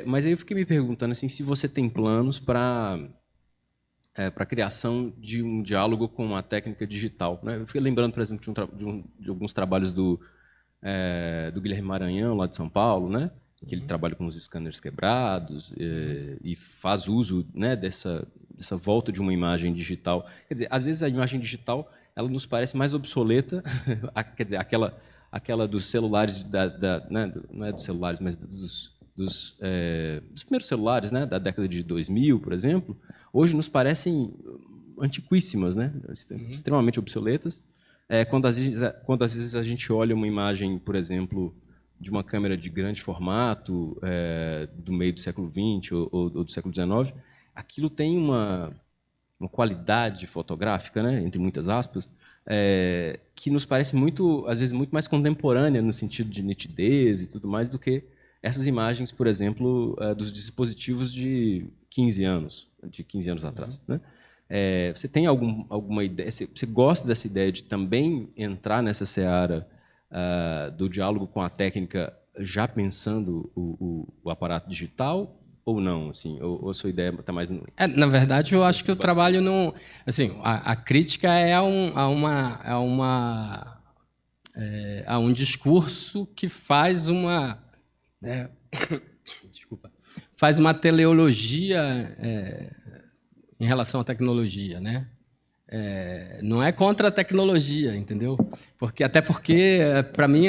Mas aí eu fiquei me perguntando assim, se você tem planos para a criação de um diálogo com a técnica digital, né? Eu fiquei lembrando, por exemplo, de alguns trabalhos do Guilherme Maranhão, lá de São Paulo, né? Que ele trabalha com os scanners quebrados e faz uso, né, dessa volta de uma imagem digital. Quer dizer, às vezes a imagem digital ela nos parece mais obsoleta, quer dizer, aquela dos celulares, né, não é dos celulares, mas dos primeiros celulares, né, da década de 2000, por exemplo, hoje nos parecem antiquíssimas, né, extremamente obsoletas. Quando às vezes a gente olha uma imagem, por exemplo, de uma câmera de grande formato, do meio do século XX ou do século XIX, aquilo tem uma qualidade fotográfica, né, entre muitas aspas, que nos parece às vezes muito mais contemporânea no sentido de nitidez e tudo mais do que essas imagens, por exemplo, dos dispositivos de 15 anos atrás, né? Você tem alguma ideia? Você gosta dessa ideia de também entrar nessa seara do diálogo com a técnica, já pensando o aparato digital ou não? Assim, ou a sua ideia está mais na verdade, eu acho que o trabalho não, assim, a crítica é a um discurso que faz faz uma teleologia em relação à tecnologia, né? Não é contra a tecnologia, entendeu? Até porque, para mim,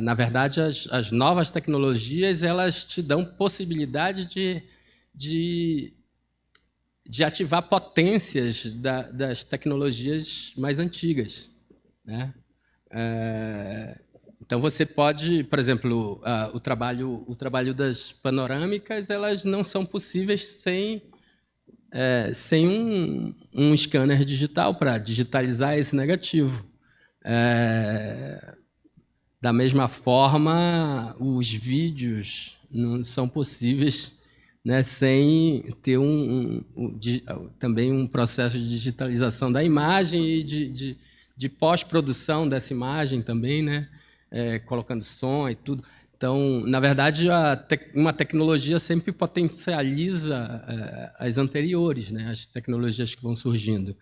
na verdade, as novas tecnologias elas te dão possibilidade de ativar potências das tecnologias mais antigas, né? Então você pode, por exemplo, o trabalho das panorâmicas, elas não são possíveis sem um scanner digital para digitalizar esse negativo. Da mesma forma, os vídeos não são possíveis, né, sem ter também um processo de digitalização da imagem e de pós-produção dessa imagem também, né? Colocando som e tudo. Então, na verdade, uma tecnologia sempre potencializa as anteriores, né? As tecnologias que vão surgindo.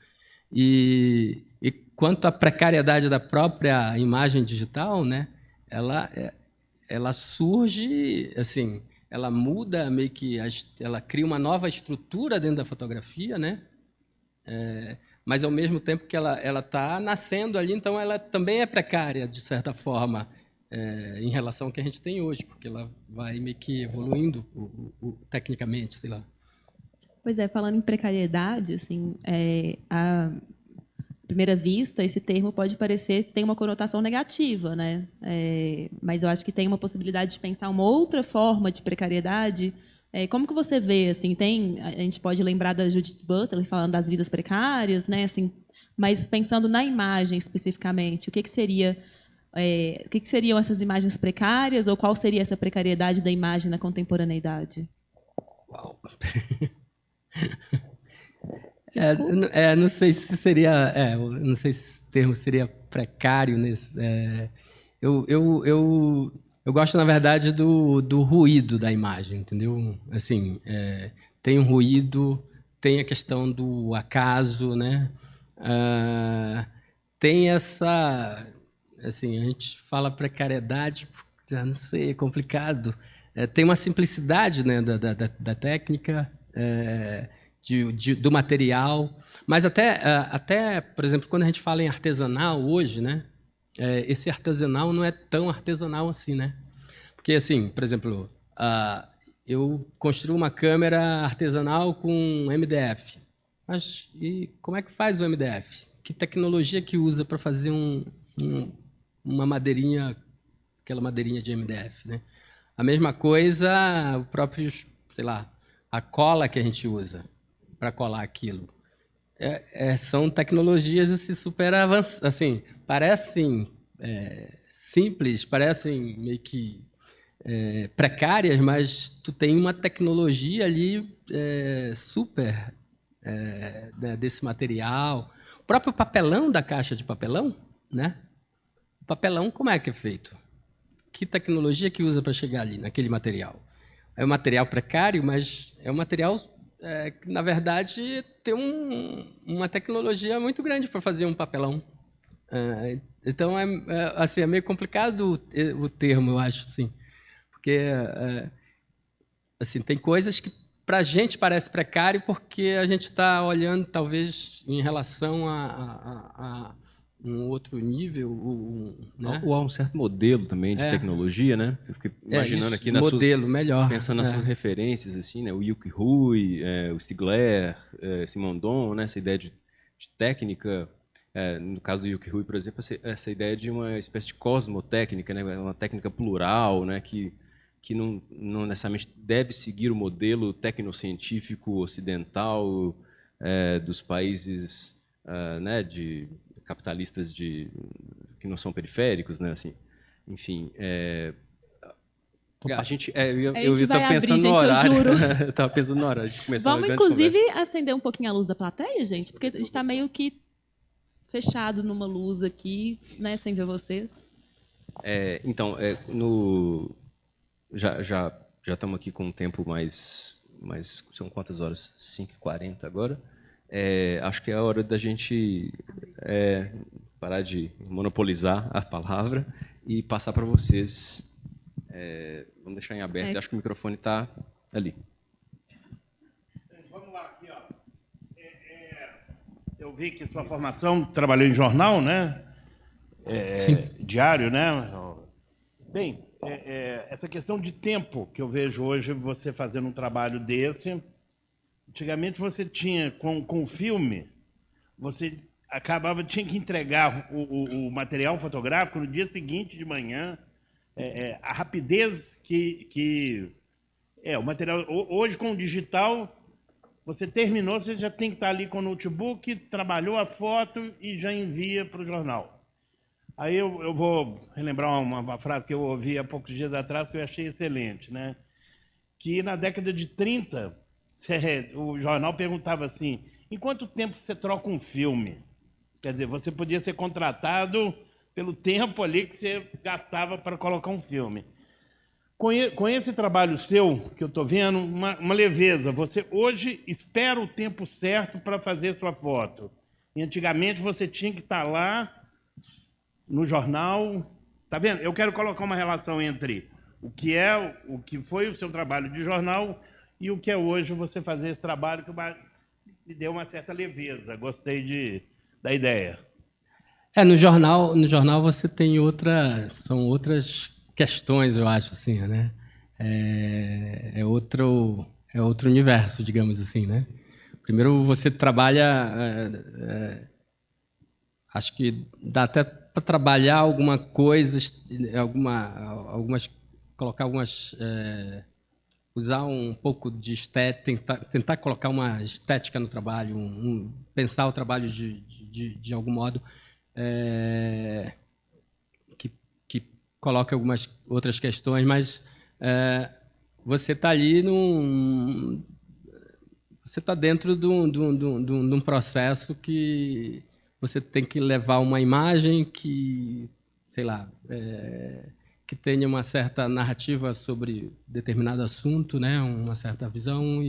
E quanto à precariedade da própria imagem digital, né? Ela surge, assim, ela muda meio que, ela cria uma nova estrutura dentro da fotografia, né? Mas ao mesmo tempo que ela está nascendo ali, então ela também é precária de certa forma em relação ao que a gente tem hoje, porque ela vai meio que evoluindo tecnicamente, sei lá. Pois é, falando em precariedade, assim, à primeira vista, esse termo pode parecer que tem uma conotação negativa, né? Mas eu acho que tem uma possibilidade de pensar uma outra forma de precariedade. Como que você vê, assim, a gente pode lembrar da Judith Butler falando das vidas precárias, né? Assim, mas pensando na imagem especificamente, o que seria, o que seriam essas imagens precárias ou qual seria essa precariedade da imagem na contemporaneidade? Uau. Não sei se seria, não sei se o termo seria precário nesse. Eu gosto, na verdade, do ruído da imagem, entendeu? Assim, tem um ruído, tem a questão do acaso, né? Tem essa, assim, a gente fala precariedade, não sei, é complicado. Tem uma simplicidade, né, da técnica, do material, mas até, por exemplo, quando a gente fala em artesanal hoje, né? Esse artesanal não é tão artesanal assim, né? Porque, assim, por exemplo, eu construo uma câmera artesanal com MDF. Mas e como é que faz o MDF? Que tecnologia que usa para fazer uma madeirinha, aquela madeirinha de MDF, né? A mesma coisa, o próprio, sei lá, a cola que a gente usa para colar aquilo. São tecnologias assim, super avançadas, assim, parecem simples, parecem meio que precárias, mas tu tem uma tecnologia ali super né, desse material. O próprio papelão da caixa de papelão, né? O papelão como é que é feito? Que tecnologia que usa para chegar ali, naquele material? É um material precário, mas é um material que, na verdade, tem uma tecnologia muito grande para fazer um papelão. Então, assim, é meio complicado o termo, eu acho, assim, porque assim, tem coisas que para a gente parece precário porque a gente está olhando, talvez, em relação a um outro nível, né? Ou há um certo modelo também de tecnologia, né? Eu fiquei imaginando isso, aqui modelo melhor. pensando nas suas referências, assim, né? O Yuki Hui, o Stigler, Simondon, né? Essa ideia de técnica. No caso do Yuki Hui, por exemplo, essa ideia de uma espécie de cosmotécnica, né? Uma técnica plural, né? Que não necessariamente deve seguir o modelo tecnocientífico ocidental dos países né, capitalistas que não são periféricos, né, assim, enfim. A gente, eu estava pensando no horário. Eu estava pensando no horário. A gente começou Vamos, inclusive, acender um pouquinho a luz da plateia, gente, porque a gente está meio que fechado numa luz aqui, né, sem ver vocês. Então, já estamos aqui com um tempo mais são quantas horas? 5h40 agora. Acho que é a hora da gente parar de monopolizar a palavra e passar para vocês. Vamos deixar em aberto. Acho que o microfone está ali. Vamos lá, aqui, ó. Eu vi que sua formação trabalhou em jornal, né? Diário, né? Bem, essa questão de tempo que eu vejo hoje você fazendo um trabalho desse. Antigamente você tinha, com o filme, você tinha que entregar o material fotográfico no dia seguinte de manhã. A rapidez o material. Hoje, com o digital, você terminou, você já tem que estar ali com o notebook, trabalhou a foto e já envia para o jornal. Aí eu vou relembrar uma frase que eu ouvi há poucos dias atrás que eu achei excelente, né? Que na década de 30, o jornal perguntava assim: em quanto tempo você troca um filme? Quer dizer, você podia ser contratado pelo tempo ali que você gastava para colocar um filme. Com esse trabalho seu, que eu estou vendo, uma leveza. Você hoje espera o tempo certo para fazer sua foto. E antigamente você tinha que estar lá no jornal. Tá vendo? Eu quero colocar uma relação entre o que foi o seu trabalho de jornal e o que é hoje você fazer esse trabalho que me deu uma certa leveza. Gostei da ideia. No jornal você tem são outras questões, eu acho, assim, né? É outro universo, digamos assim, né? Primeiro você trabalha, acho que dá até para trabalhar alguma coisa, colocar algumas, usar um pouco de estética, tentar colocar uma estética no trabalho, pensar o trabalho de algum modo. Que coloca algumas outras questões, mas você está ali você está dentro de um processo que você tem que levar uma imagem que, sei lá, que tenha uma certa narrativa sobre determinado assunto, né, uma certa visão,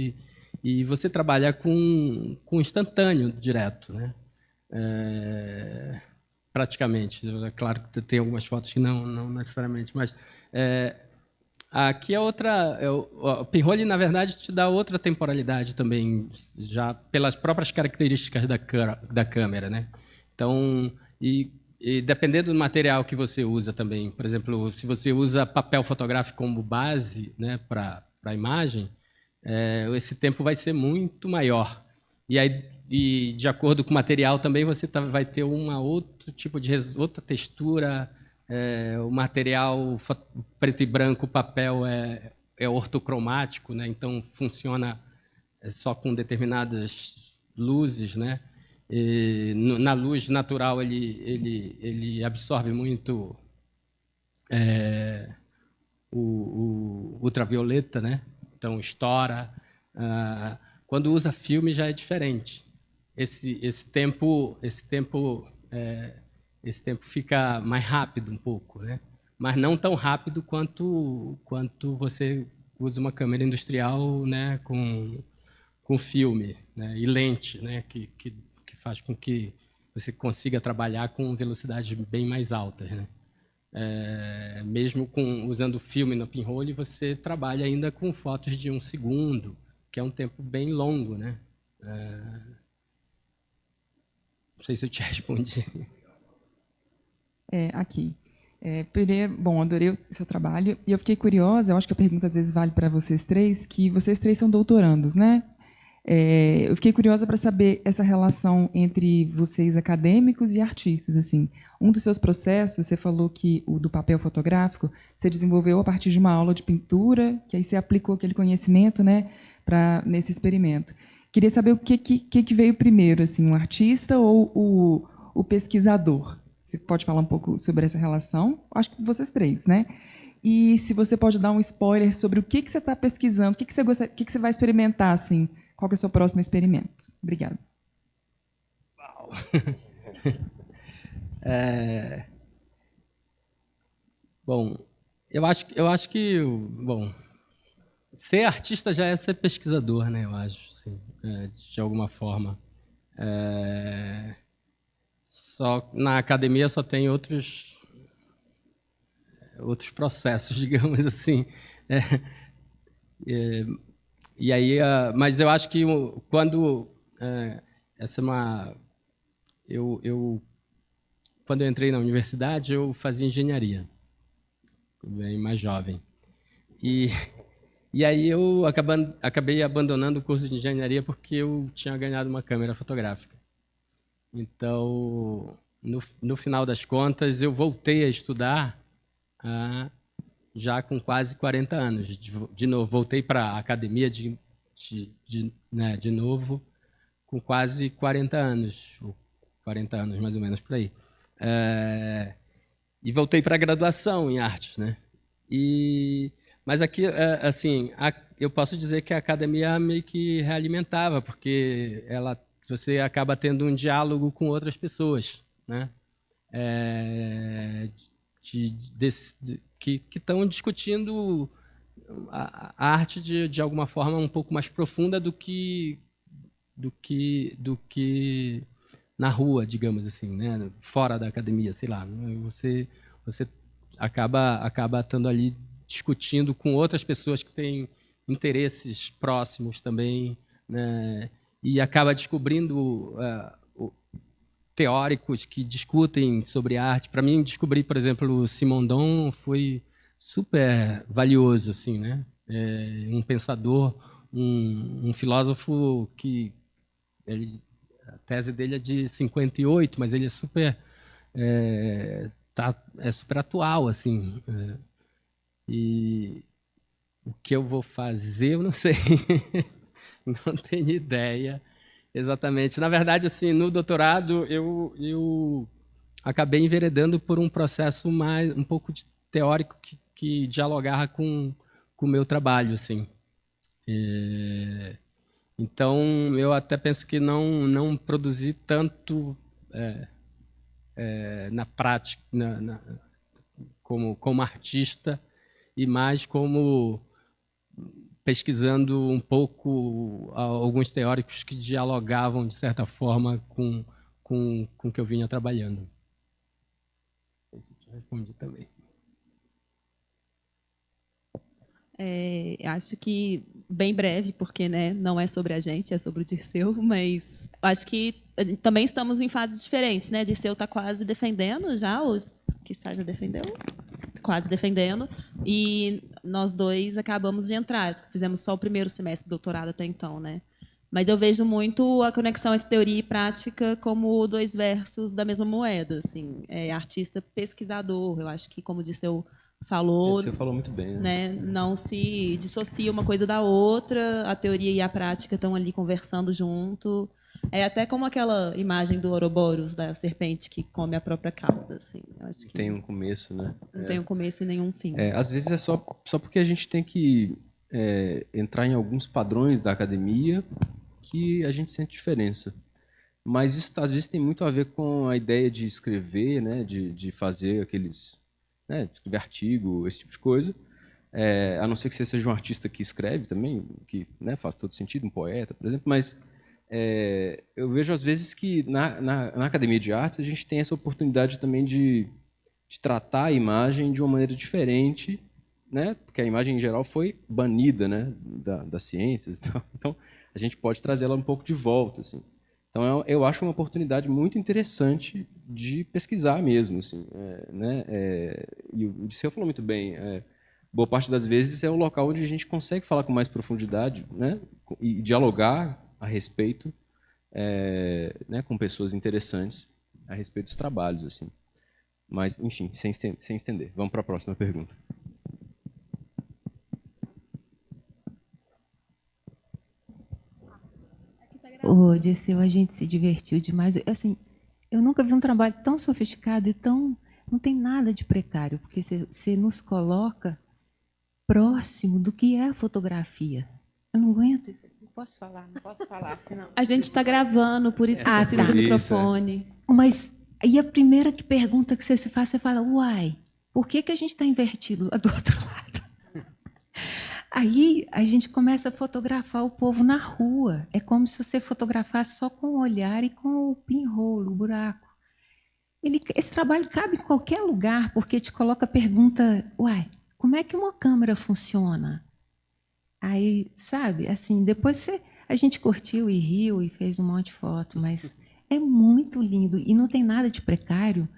e você trabalha com instantâneo direto, né? Praticamente. É claro que tem algumas fotos que não necessariamente, mas aqui é outra. O Pinhole, na verdade, te dá outra temporalidade também, já pelas próprias características da câmera, né? Então, e dependendo do material que você usa também, por exemplo, se você usa papel fotográfico como base, né, para a imagem, esse tempo vai ser muito maior. E aí, de acordo com o material também, você vai ter outro tipo de outra textura. O material preto e branco, o papel é ortocromático, né? Então funciona só com determinadas luzes, né? Na luz natural ele absorve muito o ultravioleta, né? Então estoura. Quando usa filme já é diferente. Esse tempo fica mais rápido um pouco, né? Mas não tão rápido quanto você usa uma câmera industrial, né, com filme, né, e lente, né, que faz com que você consiga trabalhar com velocidades bem mais altas, né? Mesmo usando filme no pinhole, você trabalha ainda com fotos de 1 segundo, que é um tempo bem longo, né? Não sei se eu te respondi. Aqui. Primeiro, bom, adorei o seu trabalho. E eu fiquei curiosa, eu acho que a pergunta às vezes vale para vocês três, que vocês três são doutorandos, né? Eu fiquei curiosa para saber essa relação entre vocês acadêmicos e artistas. Assim, um dos seus processos, você falou que o do papel fotográfico, você desenvolveu a partir de uma aula de pintura, que aí você aplicou aquele conhecimento, né, nesse experimento. Queria saber o que veio primeiro, assim, o artista ou o pesquisador? Você pode falar um pouco sobre essa relação? Acho que vocês três, né? E se você pode dar um spoiler sobre o que você está pesquisando, o que você vai experimentar, assim? Qual que é o seu próximo experimento? Obrigada. Uau. Bom, eu acho que bom, ser artista já é ser pesquisador, né? Eu acho, sim, de alguma forma. Só na academia só tem outros processos, digamos assim. E aí, mas eu acho que quando quando eu entrei na universidade, eu fazia engenharia, bem mais jovem. E aí eu acabei abandonando o curso de engenharia porque eu tinha ganhado uma câmera fotográfica. Então, no final das contas, eu voltei a estudar já com quase 40 anos. De novo, voltei para a academia de novo com quase 40 anos, ou 40 anos mais ou menos por aí. E voltei para a graduação em artes, né? Mas aqui, assim, eu posso dizer que a academia meio que realimentava, porque ela você acaba tendo um diálogo com outras pessoas, né? Que estão discutindo a arte de alguma forma um pouco mais profunda do que na rua, digamos assim, né? Fora da academia, sei lá. Você acaba estando ali discutindo com outras pessoas que têm interesses próximos também, né? E acaba descobrindo teóricos que discutem sobre arte. Para mim, descobrir, por exemplo, o Simondon foi super valioso, assim, né? Um pensador, um filósofo que a tese dele é de 58, mas ele é super super atual, assim. E o que eu vou fazer, eu não sei. Não tenho ideia exatamente. Na verdade, assim, no doutorado, eu acabei enveredando por um processo um pouco teórico que dialogava com o meu trabalho, assim. Então, eu até penso que não produzi tanto na prática, como artista, e mais como pesquisando um pouco alguns teóricos que dialogavam, de certa forma, com o que eu vinha trabalhando. Não sei se eu respondi também. Acho que bem breve, porque, né, não é sobre a gente, é sobre o Dirceu, mas acho que também estamos em fases diferentes, né? Dirceu está quase defendendo já, os que já defendeu, quase defendendo, e nós dois acabamos de entrar, fizemos só o primeiro semestre do doutorado até então, né? Mas eu vejo muito a conexão entre teoria e prática como dois versos da mesma moeda, assim, artista pesquisador. Eu acho que, como o Dirceu falou, Você falou muito bem, né? não se dissocia uma coisa da outra, a teoria e a prática estão ali conversando junto. É até como aquela imagem do Ouroboros, da serpente que come a própria cauda. Assim. Eu acho que Tem um começo, né? não tem um começo e nenhum fim. Às vezes é só porque a gente tem que entrar em alguns padrões da academia que a gente sente diferença. Mas isso às vezes tem muito a ver com a ideia de escrever, né? De fazer aqueles, né? Escrever artigo, esse tipo de coisa. A não ser que você seja um artista que escreve também, que, né, faz todo sentido, um poeta, por exemplo, mas eu vejo às vezes que na academia de artes a gente tem essa oportunidade também de tratar a imagem de uma maneira diferente, né? Porque a imagem em geral foi banida, né, das ciências e tal. Então a gente pode trazer ela um pouco de volta, assim. Então eu acho uma oportunidade muito interessante de pesquisar mesmo, assim, né? E o Dirceu falou muito bem. Boa parte das vezes é o local onde a gente consegue falar com mais profundidade, né? E dialogar a respeito, né, com pessoas interessantes a respeito dos trabalhos, assim. Mas, enfim, sem estender. Vamos para a próxima pergunta. Ô, Dirceu, a gente se divertiu demais. Assim, eu nunca vi um trabalho tão sofisticado e tão... Não tem nada de precário, porque você nos coloca próximo do que é a fotografia. Eu não aguento isso. Não posso falar, senão... A gente está gravando, por isso que precisa do microfone. Mas aí a primeira pergunta que você se faz, você fala, uai, por que a gente está invertido lá do outro lado? Aí a gente começa a fotografar o povo na rua. É como se você fotografasse só com o olhar e com o pinhole, o buraco. Esse trabalho cabe em qualquer lugar, porque te coloca a pergunta, uai, como é que uma câmera funciona? Aí, sabe, assim, depois a gente curtiu e riu e fez um monte de foto, mas é muito lindo e não tem nada de precário,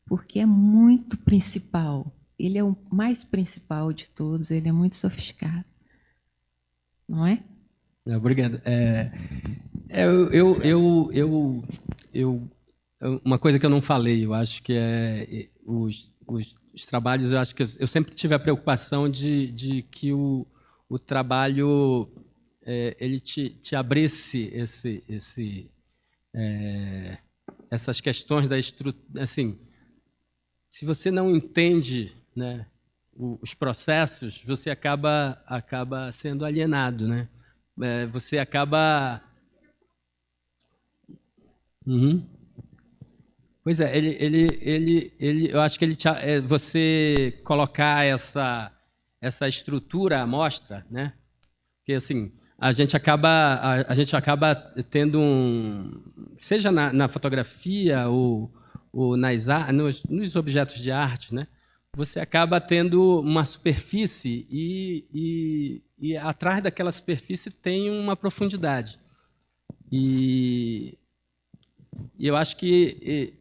porque é muito principal. Ele é o mais principal de todos, ele é muito sofisticado. Não é? Obrigado. Uma coisa que eu não falei, eu acho que os trabalhos, eu acho que eu sempre tive a preocupação de que o trabalho ele te abrisse essas questões da estrutura, assim, se você não entende, né, os processos, você acaba sendo alienado, né? Você acaba Uhum. Pois é, eu acho que você colocar essa estrutura à mostra, né? Porque assim a gente acaba tendo seja na fotografia ou nos objetos de arte, né? Você acaba tendo uma superfície e atrás daquela superfície tem uma profundidade. E eu acho que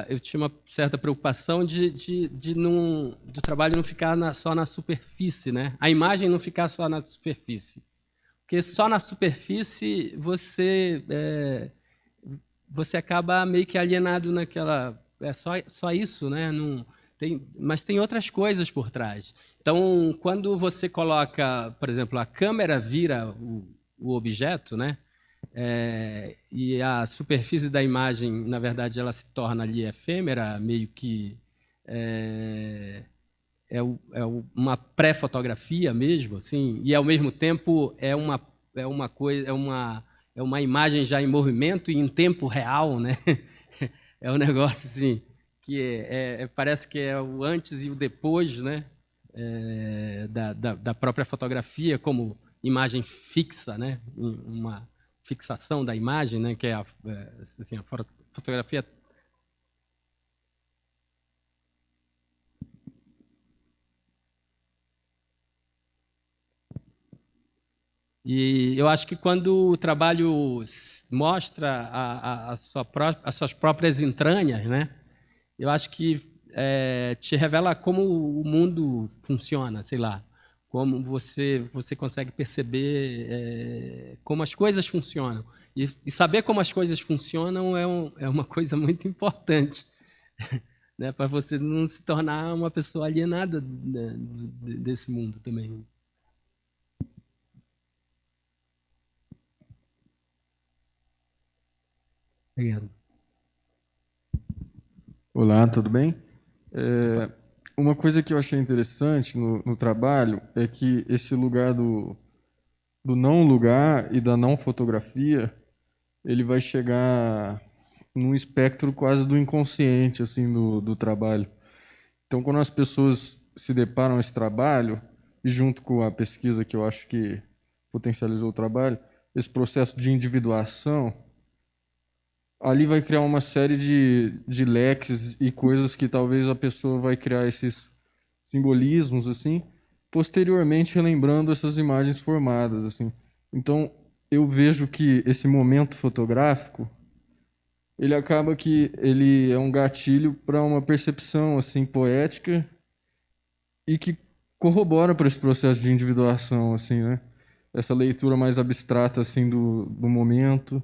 eu tinha uma certa preocupação do trabalho não ficar só na superfície, né? A imagem não ficar só na superfície. Porque só na superfície você acaba meio que alienado naquela... É só isso, né? Não, mas tem outras coisas por trás. Então, quando você coloca, por exemplo, a câmera vira o objeto, né? E a superfície da imagem, na verdade, ela se torna ali efêmera, meio que uma pré-fotografia mesmo, assim, e ao mesmo tempo é uma coisa, é uma imagem já em movimento e em tempo real, né? É um negócio assim que parece que é o antes e o depois, né? Da própria fotografia como imagem fixa, né? Uma fixação da imagem, né? Que é assim, a fotografia. E eu acho que quando o trabalho mostra as suas próprias entranhas, né? Eu acho que te revela como o mundo funciona, sei lá, como você consegue perceber como as coisas funcionam. E saber como as coisas funcionam é uma coisa muito importante, né? Para você não se tornar uma pessoa alienada, né, desse mundo também. Obrigado. Olá, tudo bem? Uma coisa que eu achei interessante no trabalho é que esse lugar do não lugar e da não fotografia, ele vai chegar num espectro quase do inconsciente, assim, do trabalho. Então, quando as pessoas se deparam com esse trabalho, e junto com a pesquisa que eu acho que potencializou o trabalho, esse processo de individuação, ali vai criar uma série de leques e coisas que talvez a pessoa vai criar esses simbolismos, assim, posteriormente relembrando essas imagens formadas, assim. Então, eu vejo que esse momento fotográfico, ele acaba que ele é um gatilho para uma percepção, assim, poética e que corrobora para esse processo de individuação, assim, né? Essa leitura mais abstrata, assim, do momento,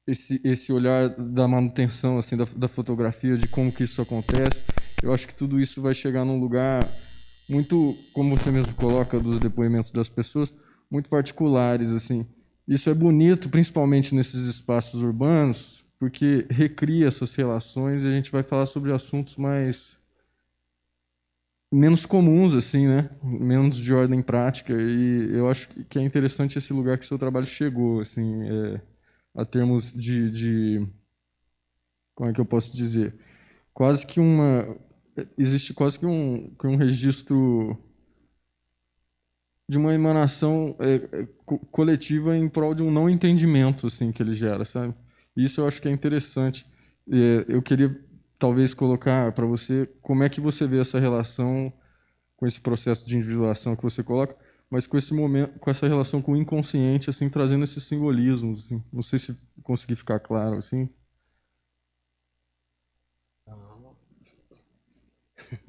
esse olhar da manutenção assim da fotografia, de como que isso acontece. Eu acho que tudo isso vai chegar num lugar muito, como você mesmo coloca, dos depoimentos das pessoas, muito particulares, assim. Isso é bonito, principalmente nesses espaços urbanos, porque recria essas relações e a gente vai falar sobre assuntos mais menos comuns, assim, né? Menos de ordem prática. E eu acho que é interessante esse lugar que seu trabalho chegou, assim, a termos como é que eu posso dizer? Quase que existe quase que um registro de uma emanação coletiva em prol de um não entendimento, assim, que ele gera, sabe? Isso eu acho que é interessante. Eu queria talvez colocar para você como é que você vê essa relação com esse processo de individuação que você coloca, mas com esse momento, com essa relação com o inconsciente, assim, trazendo esses simbolismos, assim. Não sei se consegui ficar claro, assim.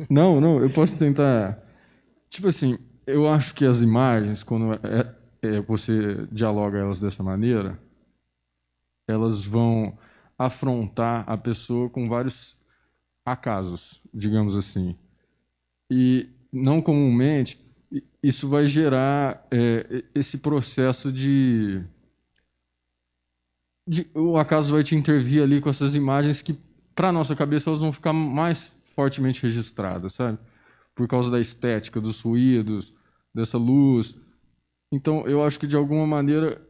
Não, não, eu posso tentar. Tipo assim, eu acho que as imagens, quando você dialoga elas dessa maneira, elas vão afrontar a pessoa com vários acasos, digamos assim. E não comumente, isso vai gerar esse processo o acaso vai te intervir ali com essas imagens que, para nossa cabeça, elas vão ficar mais fortemente registradas, sabe? Por causa da estética, dos ruídos, dessa luz. Então, eu acho que, de alguma maneira,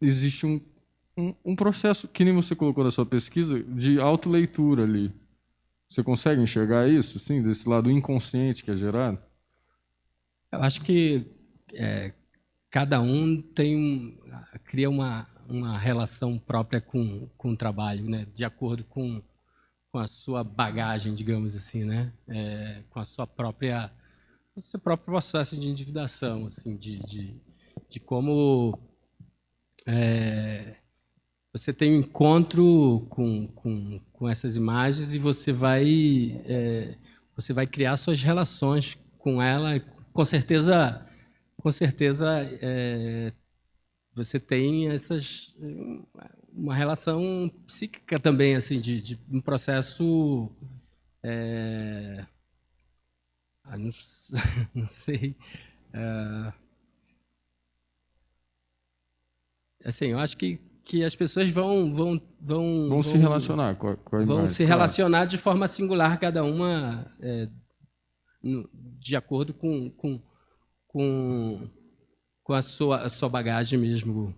existe um processo, que nem você colocou na sua pesquisa, de autoleitura ali. Você consegue enxergar isso, sim, desse lado inconsciente que é gerado? Eu acho que cada um cria uma relação própria com o trabalho, né? De acordo com a sua bagagem, digamos assim, né? Com a sua própria, o seu próprio processo de individuação, assim, de como você tem um encontro com essas imagens e você vai criar suas relações com ela. Com certeza, você tem uma relação psíquica também, assim, de um processo, não, não sei, assim, eu acho que as pessoas Vão se relacionar com a vão imagem, se claro. relacionar de forma singular, cada uma de acordo com, com a sua bagagem mesmo.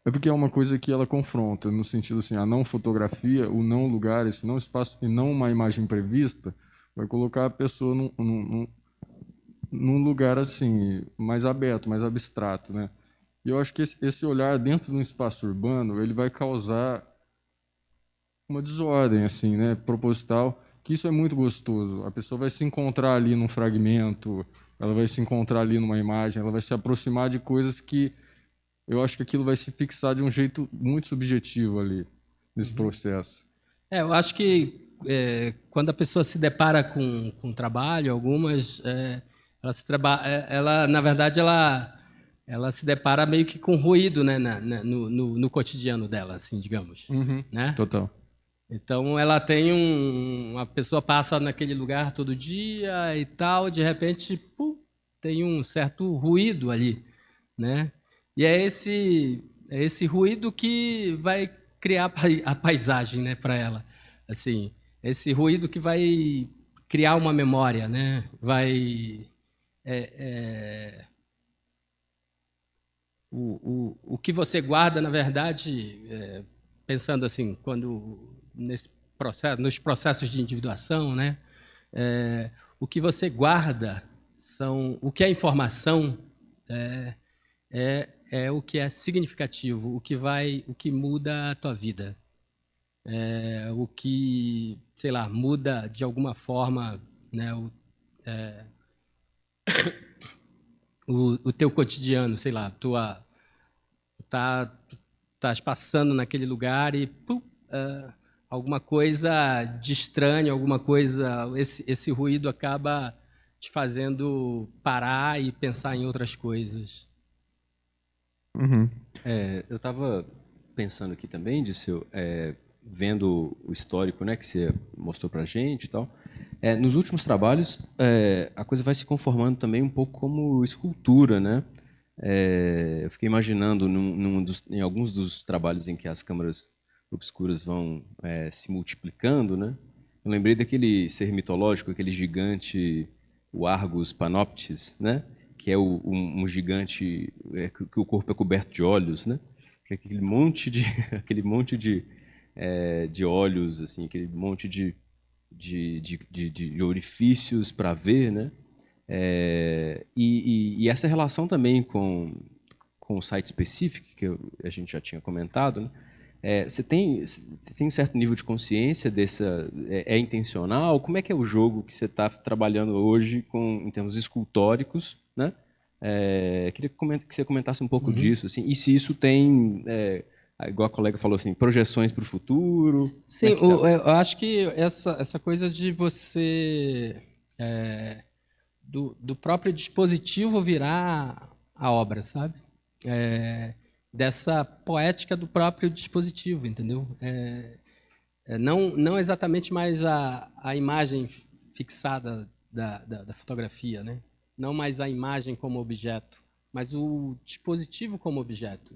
É porque é uma coisa que ela confronta, no sentido assim, a não fotografia, o não lugar, esse não espaço e não uma imagem prevista, vai colocar a pessoa num lugar assim, mais aberto, mais abstrato, né? E eu acho que esse olhar dentro de um espaço urbano, ele vai causar uma desordem, assim, né, proposital, que isso é muito gostoso. A pessoa vai se encontrar ali num fragmento, ela vai se encontrar ali numa imagem, ela vai se aproximar de coisas que eu acho que aquilo vai se fixar de um jeito muito subjetivo ali, nesse processo. Eu acho que quando a pessoa se depara com trabalho, algumas, ela, na verdade, ela se depara meio que com ruído, né, no cotidiano dela, assim, digamos, né? Total. Então ela tem a pessoa passa naquele lugar todo dia e tal, de repente, pum, tem um certo ruído ali, né? E é esse ruído que vai criar a paisagem, né, para ela. Assim, esse ruído que vai criar uma memória, né? O que você guarda, na verdade, pensando assim, quando nos processos de individuação, né? O que você guarda o que é informação é o que é significativo, o que muda a tua vida, o que, sei lá, muda de alguma forma, né? O teu cotidiano, sei lá, tu estás passando naquele lugar e pum, alguma coisa de estranho, alguma coisa, esse ruído acaba te fazendo parar e pensar em outras coisas. Uhum. Eu estava pensando aqui também, Disseu, vendo o histórico, né, que você mostrou para a gente e tal. Nos últimos trabalhos, a coisa vai se conformando também um pouco como escultura, né? Eu fiquei imaginando em alguns dos trabalhos em que as câmaras obscuras vão se multiplicando, né? Eu lembrei daquele ser mitológico, aquele gigante, o Argus Panoptes, né? Que é um gigante que o corpo é coberto de olhos, né? Que é aquele monte de aquele monte de olhos, assim, aquele monte de orifícios para ver, né? E essa relação também com o site específico, que a gente já tinha comentado, né? Você tem um certo nível de consciência dessa... É intencional? Como é que é o jogo que você está trabalhando hoje em termos escultóricos, né? Queria que você comentasse um pouco disso, assim, e se isso tem, igual a colega falou, assim, projeções para o futuro. Sim, como é que tá? eu acho que essa coisa de você do próprio dispositivo virar a obra, sabe? Dessa poética do próprio dispositivo, entendeu? Não exatamente mais a imagem fixada da fotografia, né? Não mais a imagem como objeto, mas o dispositivo como objeto.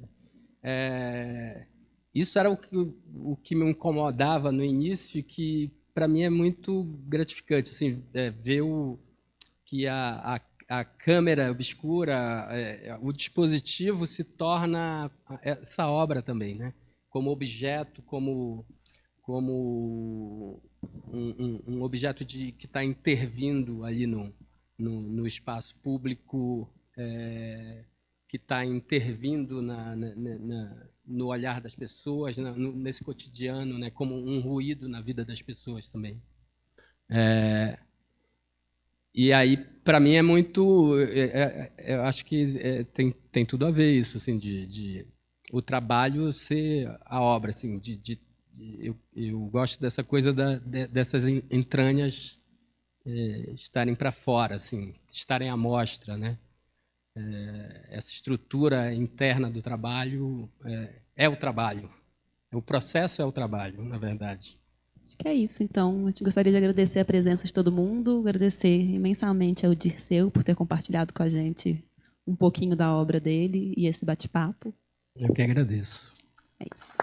Isso era o que me incomodava no início e que, para mim, é muito gratificante, assim, ver que a câmera obscura, o dispositivo se torna essa obra também, né? Como objeto, como um objeto que está intervindo ali no espaço público, que está intervindo no olhar das pessoas, nesse cotidiano, né? Como um ruído na vida das pessoas também. E aí, para mim, é muito... eu acho que tem tudo a ver isso, assim, de o trabalho ser a obra, assim, eu gosto dessa coisa dessas entranhas estarem para fora, assim, estarem à mostra, né? Essa estrutura interna do trabalho é o trabalho. O processo é o trabalho, na verdade. Acho que é isso, então. Eu gostaria de agradecer a presença de todo mundo, agradecer imensamente ao Dirceu por ter compartilhado com a gente um pouquinho da obra dele e esse bate-papo. Eu que agradeço. É isso.